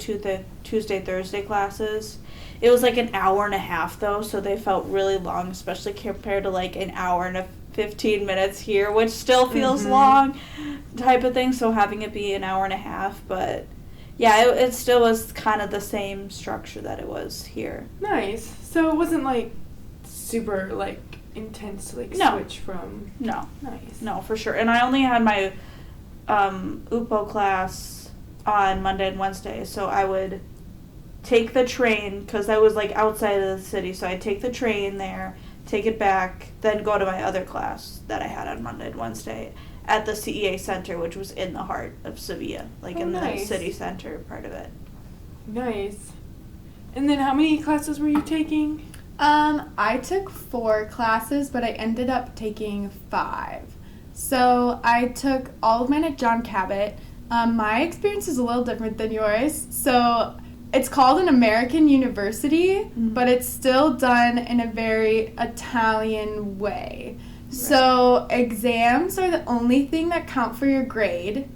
Tuesday, Thursday classes. It was like an hour and a half though, so they felt really long, especially compared to like an hour and 15 minutes here, which still feels long type of thing, so having it be an hour and a half, but yeah, it still was kind of the same structure that it was here. Nice. So it wasn't like super like intense to like switch from. No. Nice. No, for sure. And I only had my UPO class on Monday and Wednesday, so I would take the train, because I was like outside of the city, so I'd take the train there, take it back, then go to my other class that I had on Monday and Wednesday at the CEA Center, which was in the heart of Sevilla, like in the city center part of it. Nice. And then how many classes were you taking? I took 4 classes, but I ended up taking 5. So I took all of mine at John Cabot. My experience is a little different than yours. So it's called an American university, but it's still done in a very Italian way. Right. So exams are the only thing that count for your grade.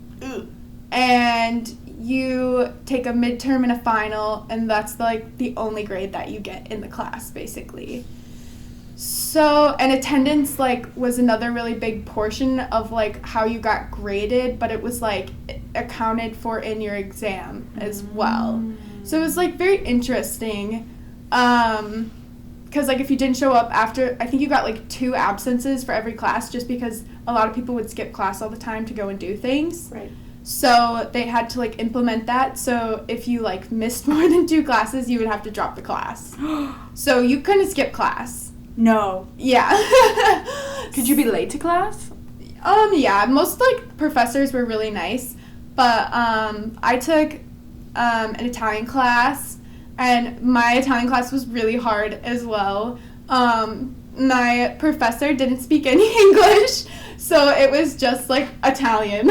and you take a midterm and a final, and that's like the only grade that you get in the class, basically. So, and attendance like was another really big portion of like how you got graded, but it was like accounted for in your exam as well. So it was like very interesting, because like if you didn't show up after, I think you got like 2 absences for every class, just because a lot of people would skip class all the time to go and do things. Right. So they had to like implement that. So if you like missed more than 2 classes, you would have to drop the class. So you couldn't skip class. No. Yeah. Could you be late to class? Yeah, most like professors were really nice, but I took an Italian class, and my Italian class was really hard as well. My professor didn't speak any English, so it was just like Italian.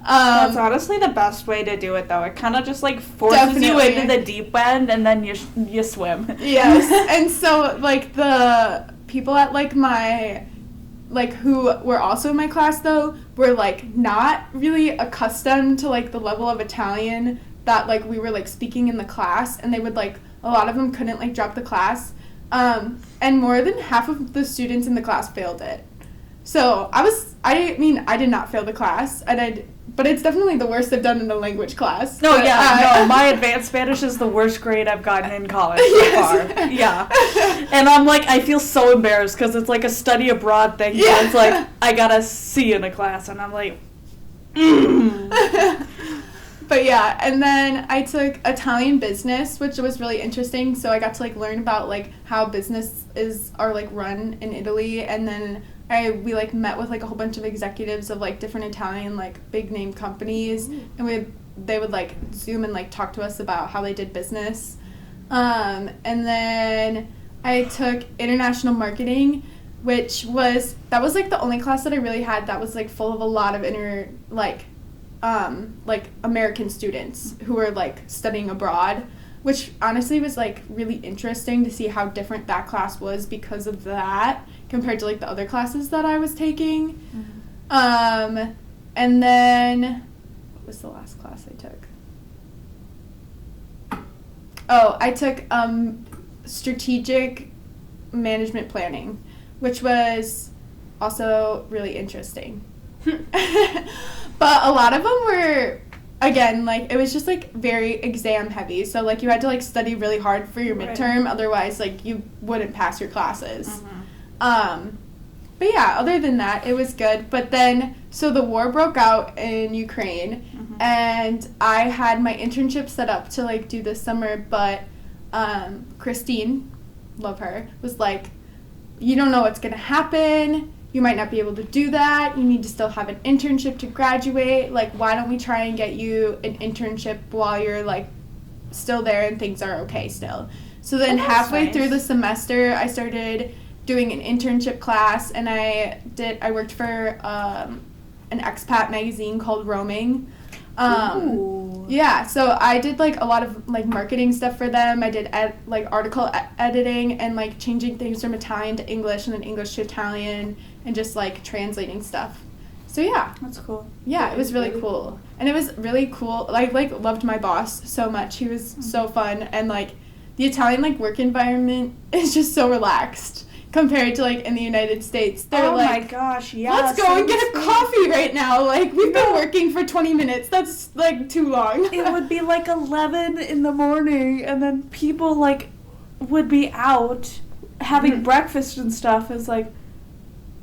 That's honestly the best way to do it, though. It kind of just like forces you into the deep end, and then you swim. Yes, and so like the people at like my who were also in my class though were like not really accustomed to like the level of Italian that like we were like speaking in the class, and they would like a lot of them couldn't like drop the class, and more than half of the students in the class failed it. So I did not fail the class, but it's definitely the worst I've done in a language class. No, but, no, my advanced Spanish is the worst grade I've gotten in college so far. Yeah. And I'm like, I feel so embarrassed because it's like a study abroad thing. Yeah. So it's like, I got a C in a class, and I'm like, But yeah, and then I took Italian business, which was really interesting. So I got to like learn about like how businesses are like run in Italy, and then we like met with like a whole bunch of executives of like different Italian like big name companies, and they would like Zoom and like talk to us about how they did business. And then I took international marketing, which was like the only class that I really had that was like full of a lot of American students who were like studying abroad, which honestly was like really interesting to see how different that class was because of that compared to like the other classes that I was taking. And then what was the last class I took? Oh, I took strategic management planning, which was also really interesting. But a lot of them were, again, like, it was just, like, very exam heavy. So, like, you had to, like, study really hard for your midterm. Otherwise, like, you wouldn't pass your classes. But, yeah, other than that, it was good. But then, so the war broke out in Ukraine. And I had my internship set up to, like, do this summer. But Christine, love her, was like, you don't know what's going to happen. You might not be able to do that. You need to still have an internship to graduate. Like, why don't we try and get you an internship while you're, like, still there and things are okay still. So then halfway through the semester, I started doing an internship class, and I worked for an expat magazine called Roaming. Yeah, so I did, like, a lot of, like, marketing stuff for them. I did, article editing and, like, changing things from Italian to English and then English to Italian and just, like, translating stuff. So, yeah. That's cool. Yeah, it was really cool. And it was really cool. I, like, loved my boss so much. He was so fun. And, like, the Italian, like, work environment is just so relaxed compared to, like, in the United States. They're like, oh my gosh, yeah. Let's go and get a coffee right now. Like, we've been working for 20 minutes. That's, like, too long. It would be, like, 11 in the morning, and then people, like, would be out having breakfast and stuff. It's like,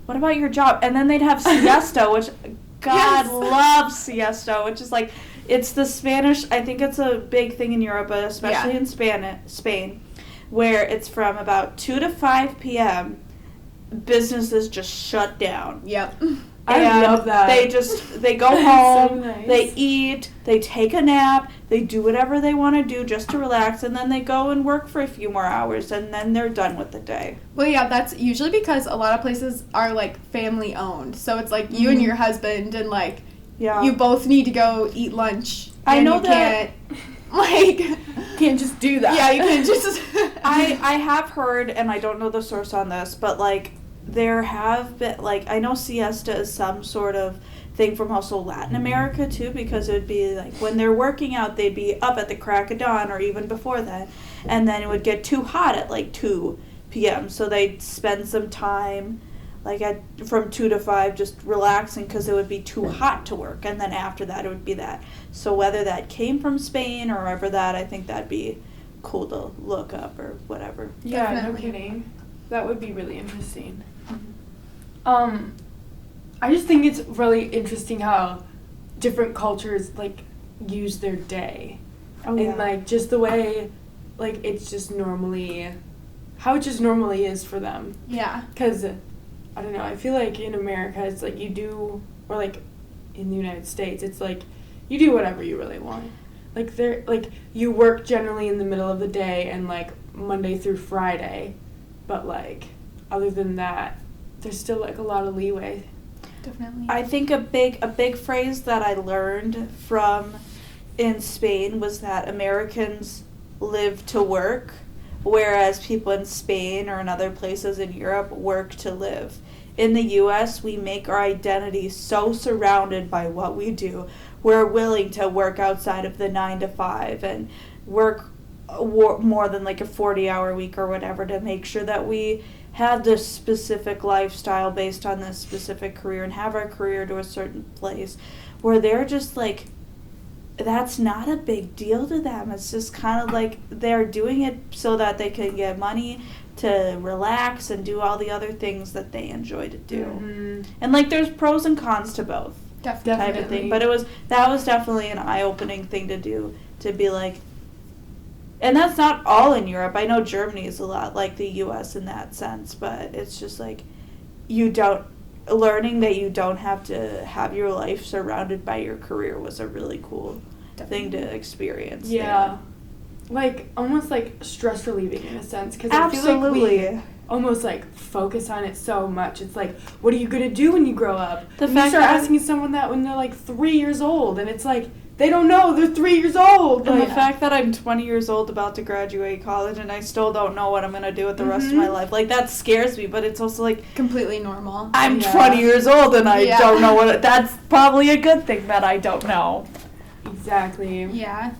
what about your job? And then they'd have siesta, which, God loves siesta, which is, like, it's the Spanish, I think it's a big thing in Europe, but especially in Spain, where it's from about 2 to 5 p.m., businesses just shut down. Yep. I love that. They go home, so nice. They eat, they take a nap, they do whatever they want to do just to relax, and then they go and work for a few more hours, and then they're done with the day. Well, yeah, that's usually because a lot of places are, like, family-owned. So it's, like, you and your husband, and, like, you both need to go eat lunch. I know that. Like, can't just do that. Yeah, you can't just. I have heard, and I don't know the source on this, but, like, there have been, like, I know siesta is some sort of thing from also Latin America too, because it would be like when they're working out, they'd be up at the crack of dawn or even before that, and then it would get too hot at like 2 p.m. So they'd spend some time like from 2 to 5 just relaxing because it would be too hot to work, and then after that it would be that. So whether that came from Spain or wherever that, I think that'd be cool to look up or whatever. Yeah, Definitely. no kidding. That would be really interesting. I just think it's really interesting how different cultures like use their day. Oh, And like just the way like it's just normally how it just normally is for them. Yeah. Cuz I don't know, I feel like in America it's like you do, or like in the United States it's like you do whatever you really want. Like they're like you work generally in the middle of the day and like Monday through Friday, but like other than that there's still like a lot of leeway. Definitely. I think a big phrase that I learned from in Spain was that Americans live to work, whereas people in Spain or in other places in Europe work to live. In the U.S., we make our identity so surrounded by what we do. We're willing to work outside of the 9 to 5 and work more than like a 40-hour week or whatever to make sure that we have this specific lifestyle based on this specific career and have our career to a certain place, where they're just like, that's not a big deal to them. It's just kind of like they're doing it so that they can get money to relax and do all the other things that they enjoy to do. Mm-hmm. And like there's pros and cons to both Definitely. type of thing. But that was definitely an eye-opening thing to do, to be like, and that's not all in Europe. I know Germany is a lot like the U.S. in that sense, but it's just like learning that you don't have to have your life surrounded by your career was a really cool thing to experience. Yeah. Like almost like stress relieving in a sense, because I Absolutely. feel like we almost like focus on it so much. It's like, what are you gonna do when you grow up? The and fact you start that asking someone that when they're like 3 years old, and it's like they don't know, they're 3 years old. And Like, the fact that I'm 20 years old about to graduate college and I still don't know what I'm going to do with the rest of my life. Like, that scares me, but it's also like, Completely normal. I'm Yeah. 20 years old and I Yeah. don't know that's probably a good thing that I don't know. exactly. Yeah.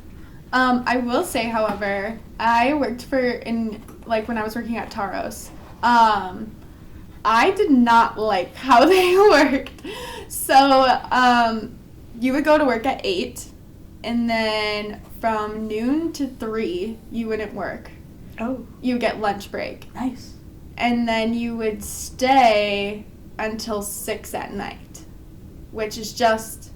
I will say, however, I worked when I was working at Taros, I did not like how they worked. So, you would go to work at 8, and then from noon to 3, you wouldn't work. Oh, You would get lunch break. nice. And then you would stay until 6 at night, which is just...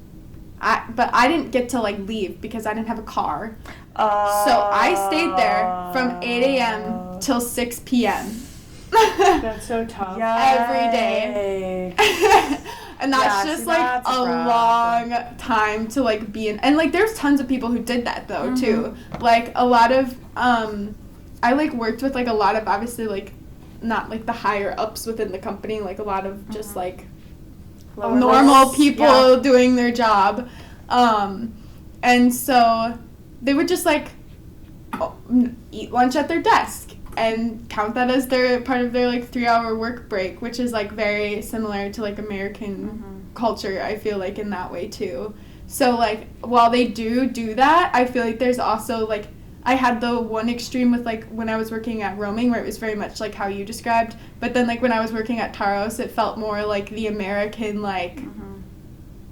but I didn't get to, like, leave because I didn't have a car. So I stayed there from 8 a.m. till 6 p.m. That's so tough. Every day. And that's Yeah, just see, like that's a rough. long time to like be in. And like there's tons of people who did that though too. Like a lot of I like worked with like a lot of obviously like not like the higher ups within the company, like a lot of just like Lower normal levels. people Yeah. doing their job. And so they would just like eat lunch at their desk and count that as their part of their like 3-hour work break, which is like very similar to like American culture, I feel like, in that way too. So like while they do that, I feel like there's also like I had the one extreme with like when I was working at roaming where it was very much like how you described, but then like when I was working at Taros it felt more like the American like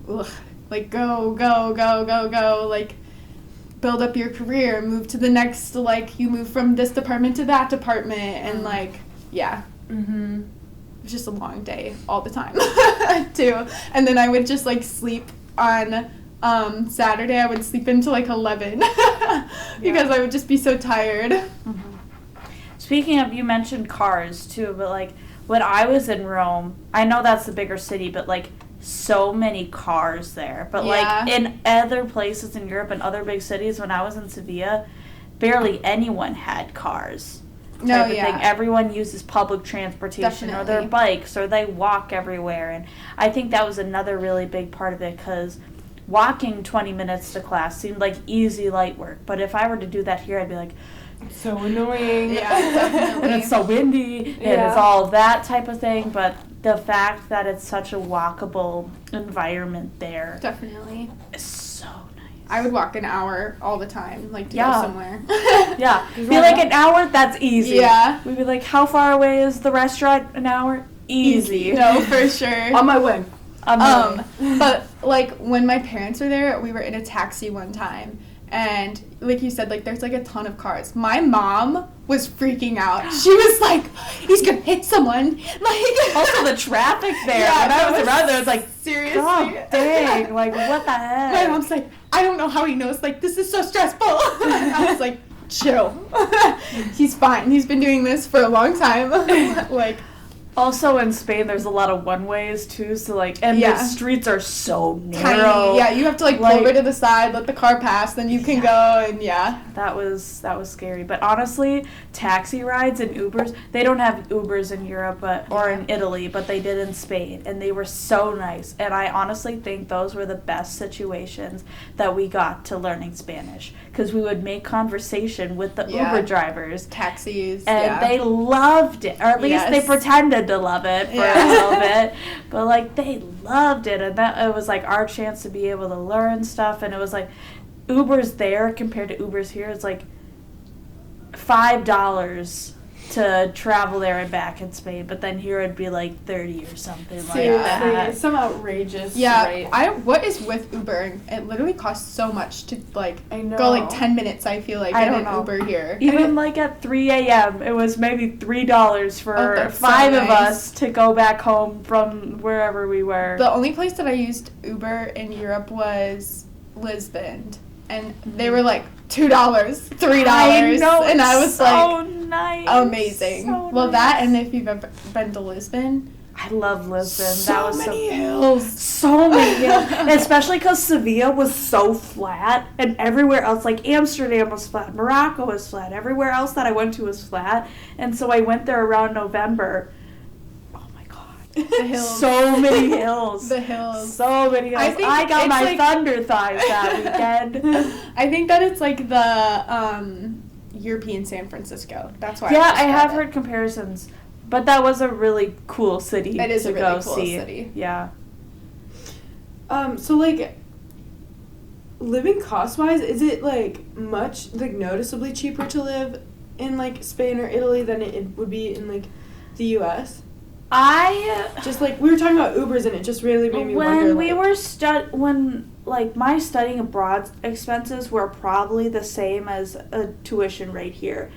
ugh, like go like build up your career, move to the next, like you move from this department to that department, and like yeah, Mm-hmm. it was just a long day all the time too. And then I would just like sleep on Saturday. I would sleep until like 11 because I would just be so tired. Speaking of, you mentioned cars too, but like when I was in Rome, I know that's the bigger city, but like so many cars there. But Yeah. like in other places in Europe and other big cities, when I was in Sevilla, barely anyone had cars. No, type of yeah. thing. Everyone uses public transportation or their Definitely. bikes or they walk everywhere. And I think that was another really big part of it, because walking 20 minutes to class seemed like easy light work. But if I were to do that here, I'd be like, So annoying. Yeah, definitely. And it's so windy, and Yeah. it's all that type of thing, but the fact that it's such a walkable environment there Definitely. is so nice. I would walk an hour all the time, like to Yeah. go somewhere. Yeah, Is be that like not- an hour, that's easy. Yeah. We'd be like, how far away is the restaurant? An hour? Easy. No, for sure. On my way. But like when my parents were there, we were in a taxi one time, and like you said, like there's like a ton of cars. My mom was freaking out. She was like, "He's gonna hit someone!" Like Also the traffic there. Yeah, when I that was was around there, it's like, seriously. God dang, like what the heck? My mom's like, "I don't know how he knows. Like this is so stressful." I was like, "Chill. He's fine. He's been doing this for a long time." Like. Also in Spain, there's a lot of one-ways too, so like, and Yeah. the streets are so narrow. Tiny. Yeah, you have to like pull over to the side, let the car pass, then you can go, and yeah. That was scary. But honestly, taxi rides and Ubers, they don't have Ubers in Europe or in Italy, but they did in Spain, and they were so nice. And I honestly think those were the best situations that we got to learning Spanish, because we would make conversation with the Yeah. Uber drivers. Taxis. And yeah. they loved it, or at least they Yes. pretended to love it for Yeah. a little bit. But like they loved it, and that it was like our chance to be able to learn stuff. And it was like Uber's there compared to Uber's here. It's like $5 to travel there and back in Spain, but then here it'd be like 30 or something like Seriously, that. some outrageous Yeah, rate. what is with Uber? It literally costs so much to like I know. go like 10 minutes. I feel like I in don't an know. Uber here. Even like at 3 a.m., it was maybe $3 for Oh, that's so 5 of nice. us to go back home from wherever we were. The only place that I used Uber in Europe was Lisbon, and they were like $2, $3, I know, and I was so like, nice. amazing. So Well, that nice. and if you've ever been to Lisbon, I love Lisbon. so that was many so hills. So many hills. And especially because Sevilla was so flat, and everywhere else, like Amsterdam was flat, Morocco was flat, everywhere else that I went to was flat. And so I went there around November. Oh my god. The hills. So many hills. The hills. So many hills. I think I got it's my like- thunder thighs that weekend. I think that it's like the European San Francisco. That's why. Yeah, I describe have it. heard comparisons. But that was a really cool city It is to a really go cool see. city. Yeah. So like living cost wise, is it like much like noticeably cheaper to live in like Spain or Italy than it would be in like the US? Just like we were talking about Ubers and it just really made me wonder. When we like, were like my studying abroad expenses were probably the same as a tuition rate here,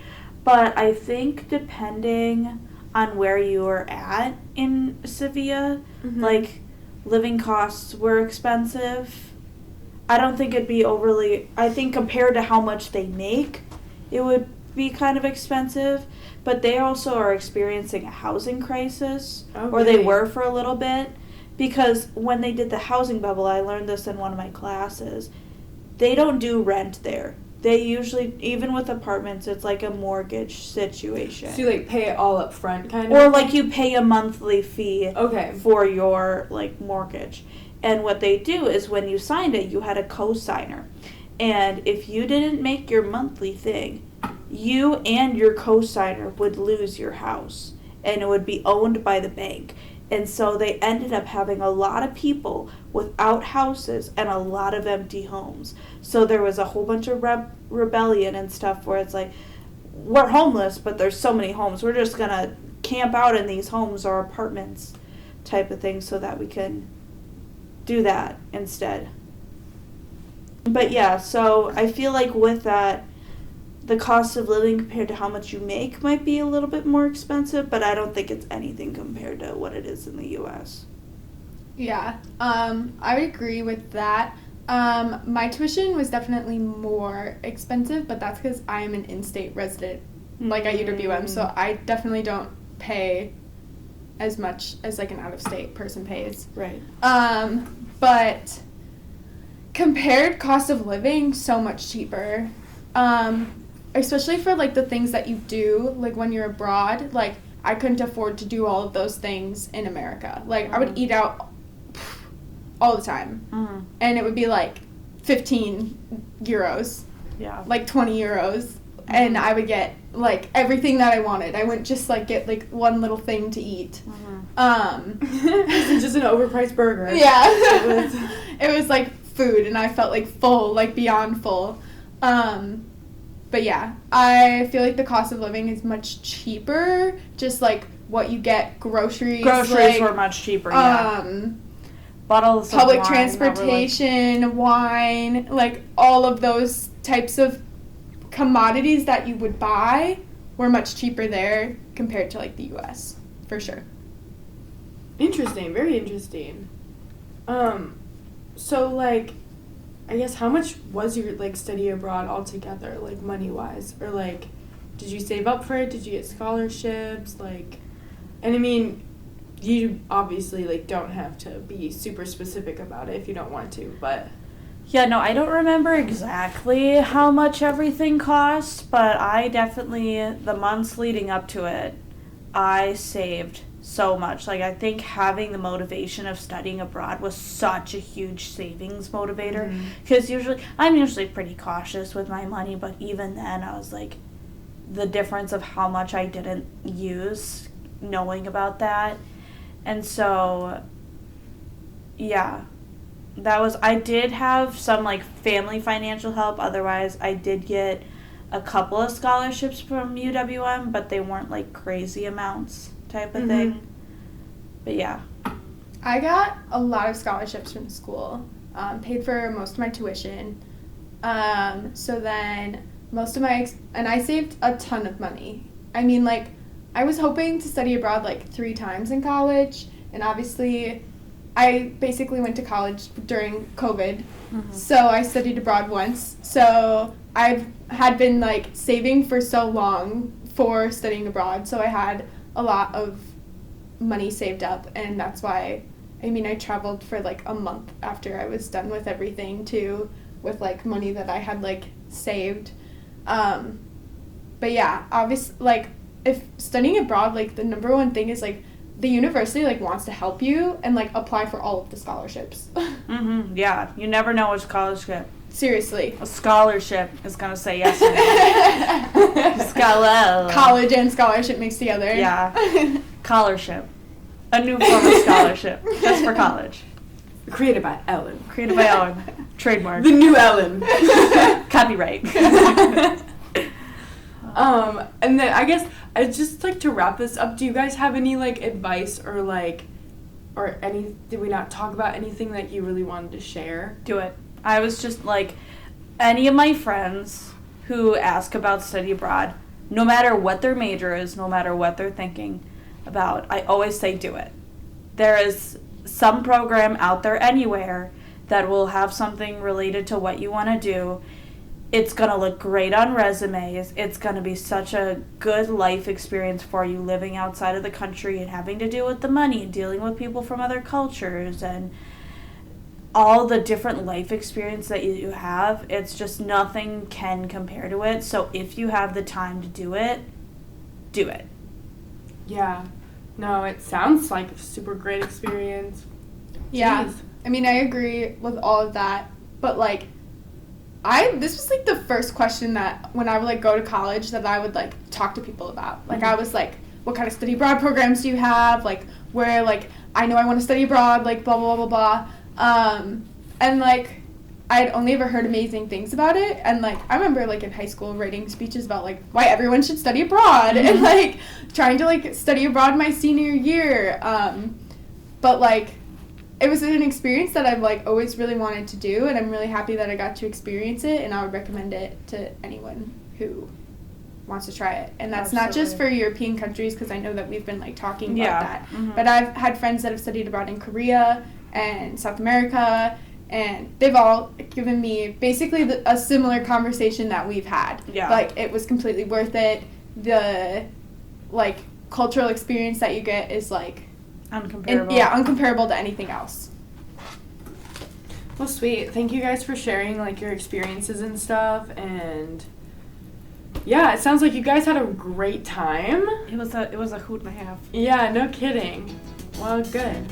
but I think depending on where you were at in Sevilla, like living costs were expensive. I don't think it'd be overly. I think compared to how much they make, it would be kind of expensive. But they also are experiencing a housing crisis, or they really? were for a little bit, because when they did the housing bubble, I learned this in one of my classes, they don't do rent there. They usually, even with apartments, it's like a mortgage situation. so you like pay it all up front kind of? Or like you pay a monthly fee Okay. for your like mortgage. And what they do is when you signed it, you had a co-signer. And if you didn't make your monthly thing, you and your co-signer would lose your house, and it would be owned by the bank. And so they ended up having a lot of people without houses and a lot of empty homes. So there was a whole bunch of rebellion and stuff where it's like, we're homeless, but there's so many homes. We're just going to camp out in these homes or apartments type of thing so that we can do that instead. But yeah, so I feel like with that, the cost of living compared to how much you make might be a little bit more expensive, but I don't think it's anything compared to what it is in the U.S. Yeah, I would agree with that. My tuition was definitely more expensive, but that's because I am an in-state resident, like at UW-M, so I definitely don't pay as much as like an out-of-state person pays. Right. But compared cost of living, so much cheaper. Especially for like the things that you do, like when you're abroad, like I couldn't afford to do all of those things in America. Like I would eat out all the time, and it would be like 15 euros, Yeah. like 20 euros, and I would get like everything that I wanted. I wouldn't just like get like one little thing to eat. It's just an overpriced burger. Yeah. It was like food, and I felt like full, like beyond full. But yeah, I feel like the cost of living is much cheaper. Just like what you get, groceries. Groceries were much cheaper, yeah. Bottles of public wine transportation, wine, like all of those types of commodities that you would buy were much cheaper there compared to like the US, for sure. Interesting, very interesting. So like, I guess how much was your like study abroad altogether, like money wise, or like, did you save up for it? Did you get scholarships? Like, and I mean, you obviously like don't have to be super specific about it if you don't want to, but. Yeah, no, I don't remember exactly how much everything cost, but I definitely, the months leading up to it, I saved so much. Like, I think having the motivation of studying abroad was such a huge savings motivator, because I'm usually pretty cautious with my money, but even then I was like, the difference of how much I didn't use knowing about that. And so, yeah. I did have some like family financial help. Otherwise, I did get a couple of scholarships from UW-M, but they weren't like crazy amounts type of thing. But yeah. I got a lot of scholarships from school, paid for most of my tuition. So then most of and I saved a ton of money. I mean, like, I was hoping to study abroad like 3 times in college, and obviously I basically went to college during COVID, so I studied abroad once. So I had been like saving for so long for studying abroad, so I had a lot of money saved up, and that's why, I mean, I traveled for like a month after I was done with everything too, with like money that I had like saved. But yeah, obviously, like, if studying abroad, like, the number one thing is like the university like wants to help you and like apply for all of the scholarships. Yeah, you never know which scholarship. Seriously. A scholarship is gonna say yes or no. College and scholarship mixed together. Yeah. Scholarship. A new form of scholarship. Just for college. Created by Ellen. Created by Ellen. Trademark. The new Ellen. Copyright. And then I guess I'd just like to wrap this up. Do you guys have any like advice or like, or any, did we not talk about anything that you really wanted to share? Do it. I was just like, any of my friends who ask about study abroad, no matter what their major is, no matter what they're thinking about, I always say do it. There is some program out there anywhere that will have something related to what you want to do. It's going to look great on resumes. It's going to be such a good life experience for you living outside of the country and having to deal with the money and dealing with people from other cultures and all the different life experience that you have. It's just nothing can compare to it. So if you have the time to do it, do it. Yeah. No, it sounds like a super great experience. Yeah. Jeez. I mean, I agree with all of that, but like, this was like the first question that when I would like go to college that I would like talk to people about. Like, I was like, what kind of study abroad programs do you have? Like, where, like, I know I want to study abroad, like, blah, blah, blah, blah, blah. And like, I had only ever heard amazing things about it. And like, I remember like in high school writing speeches about like why everyone should study abroad and like trying to like study abroad my senior year. But like, it was an experience that I've like always really wanted to do, and I'm really happy that I got to experience it, and I would recommend it to anyone who wants to try it. And that's not just for European countries, because I know that we've been like talking about that. But I've had friends that have studied abroad in Korea and South America, and they've all given me basically a similar conversation that we've had. Yeah. Like, it was completely worth it. The like cultural experience that you get is like uncomparable. Uncomparable to anything else. Well, sweet. Thank you guys for sharing like your experiences and stuff. And yeah, it sounds like you guys had a great time. It was a hoot and a half. Yeah, no kidding. Well, good.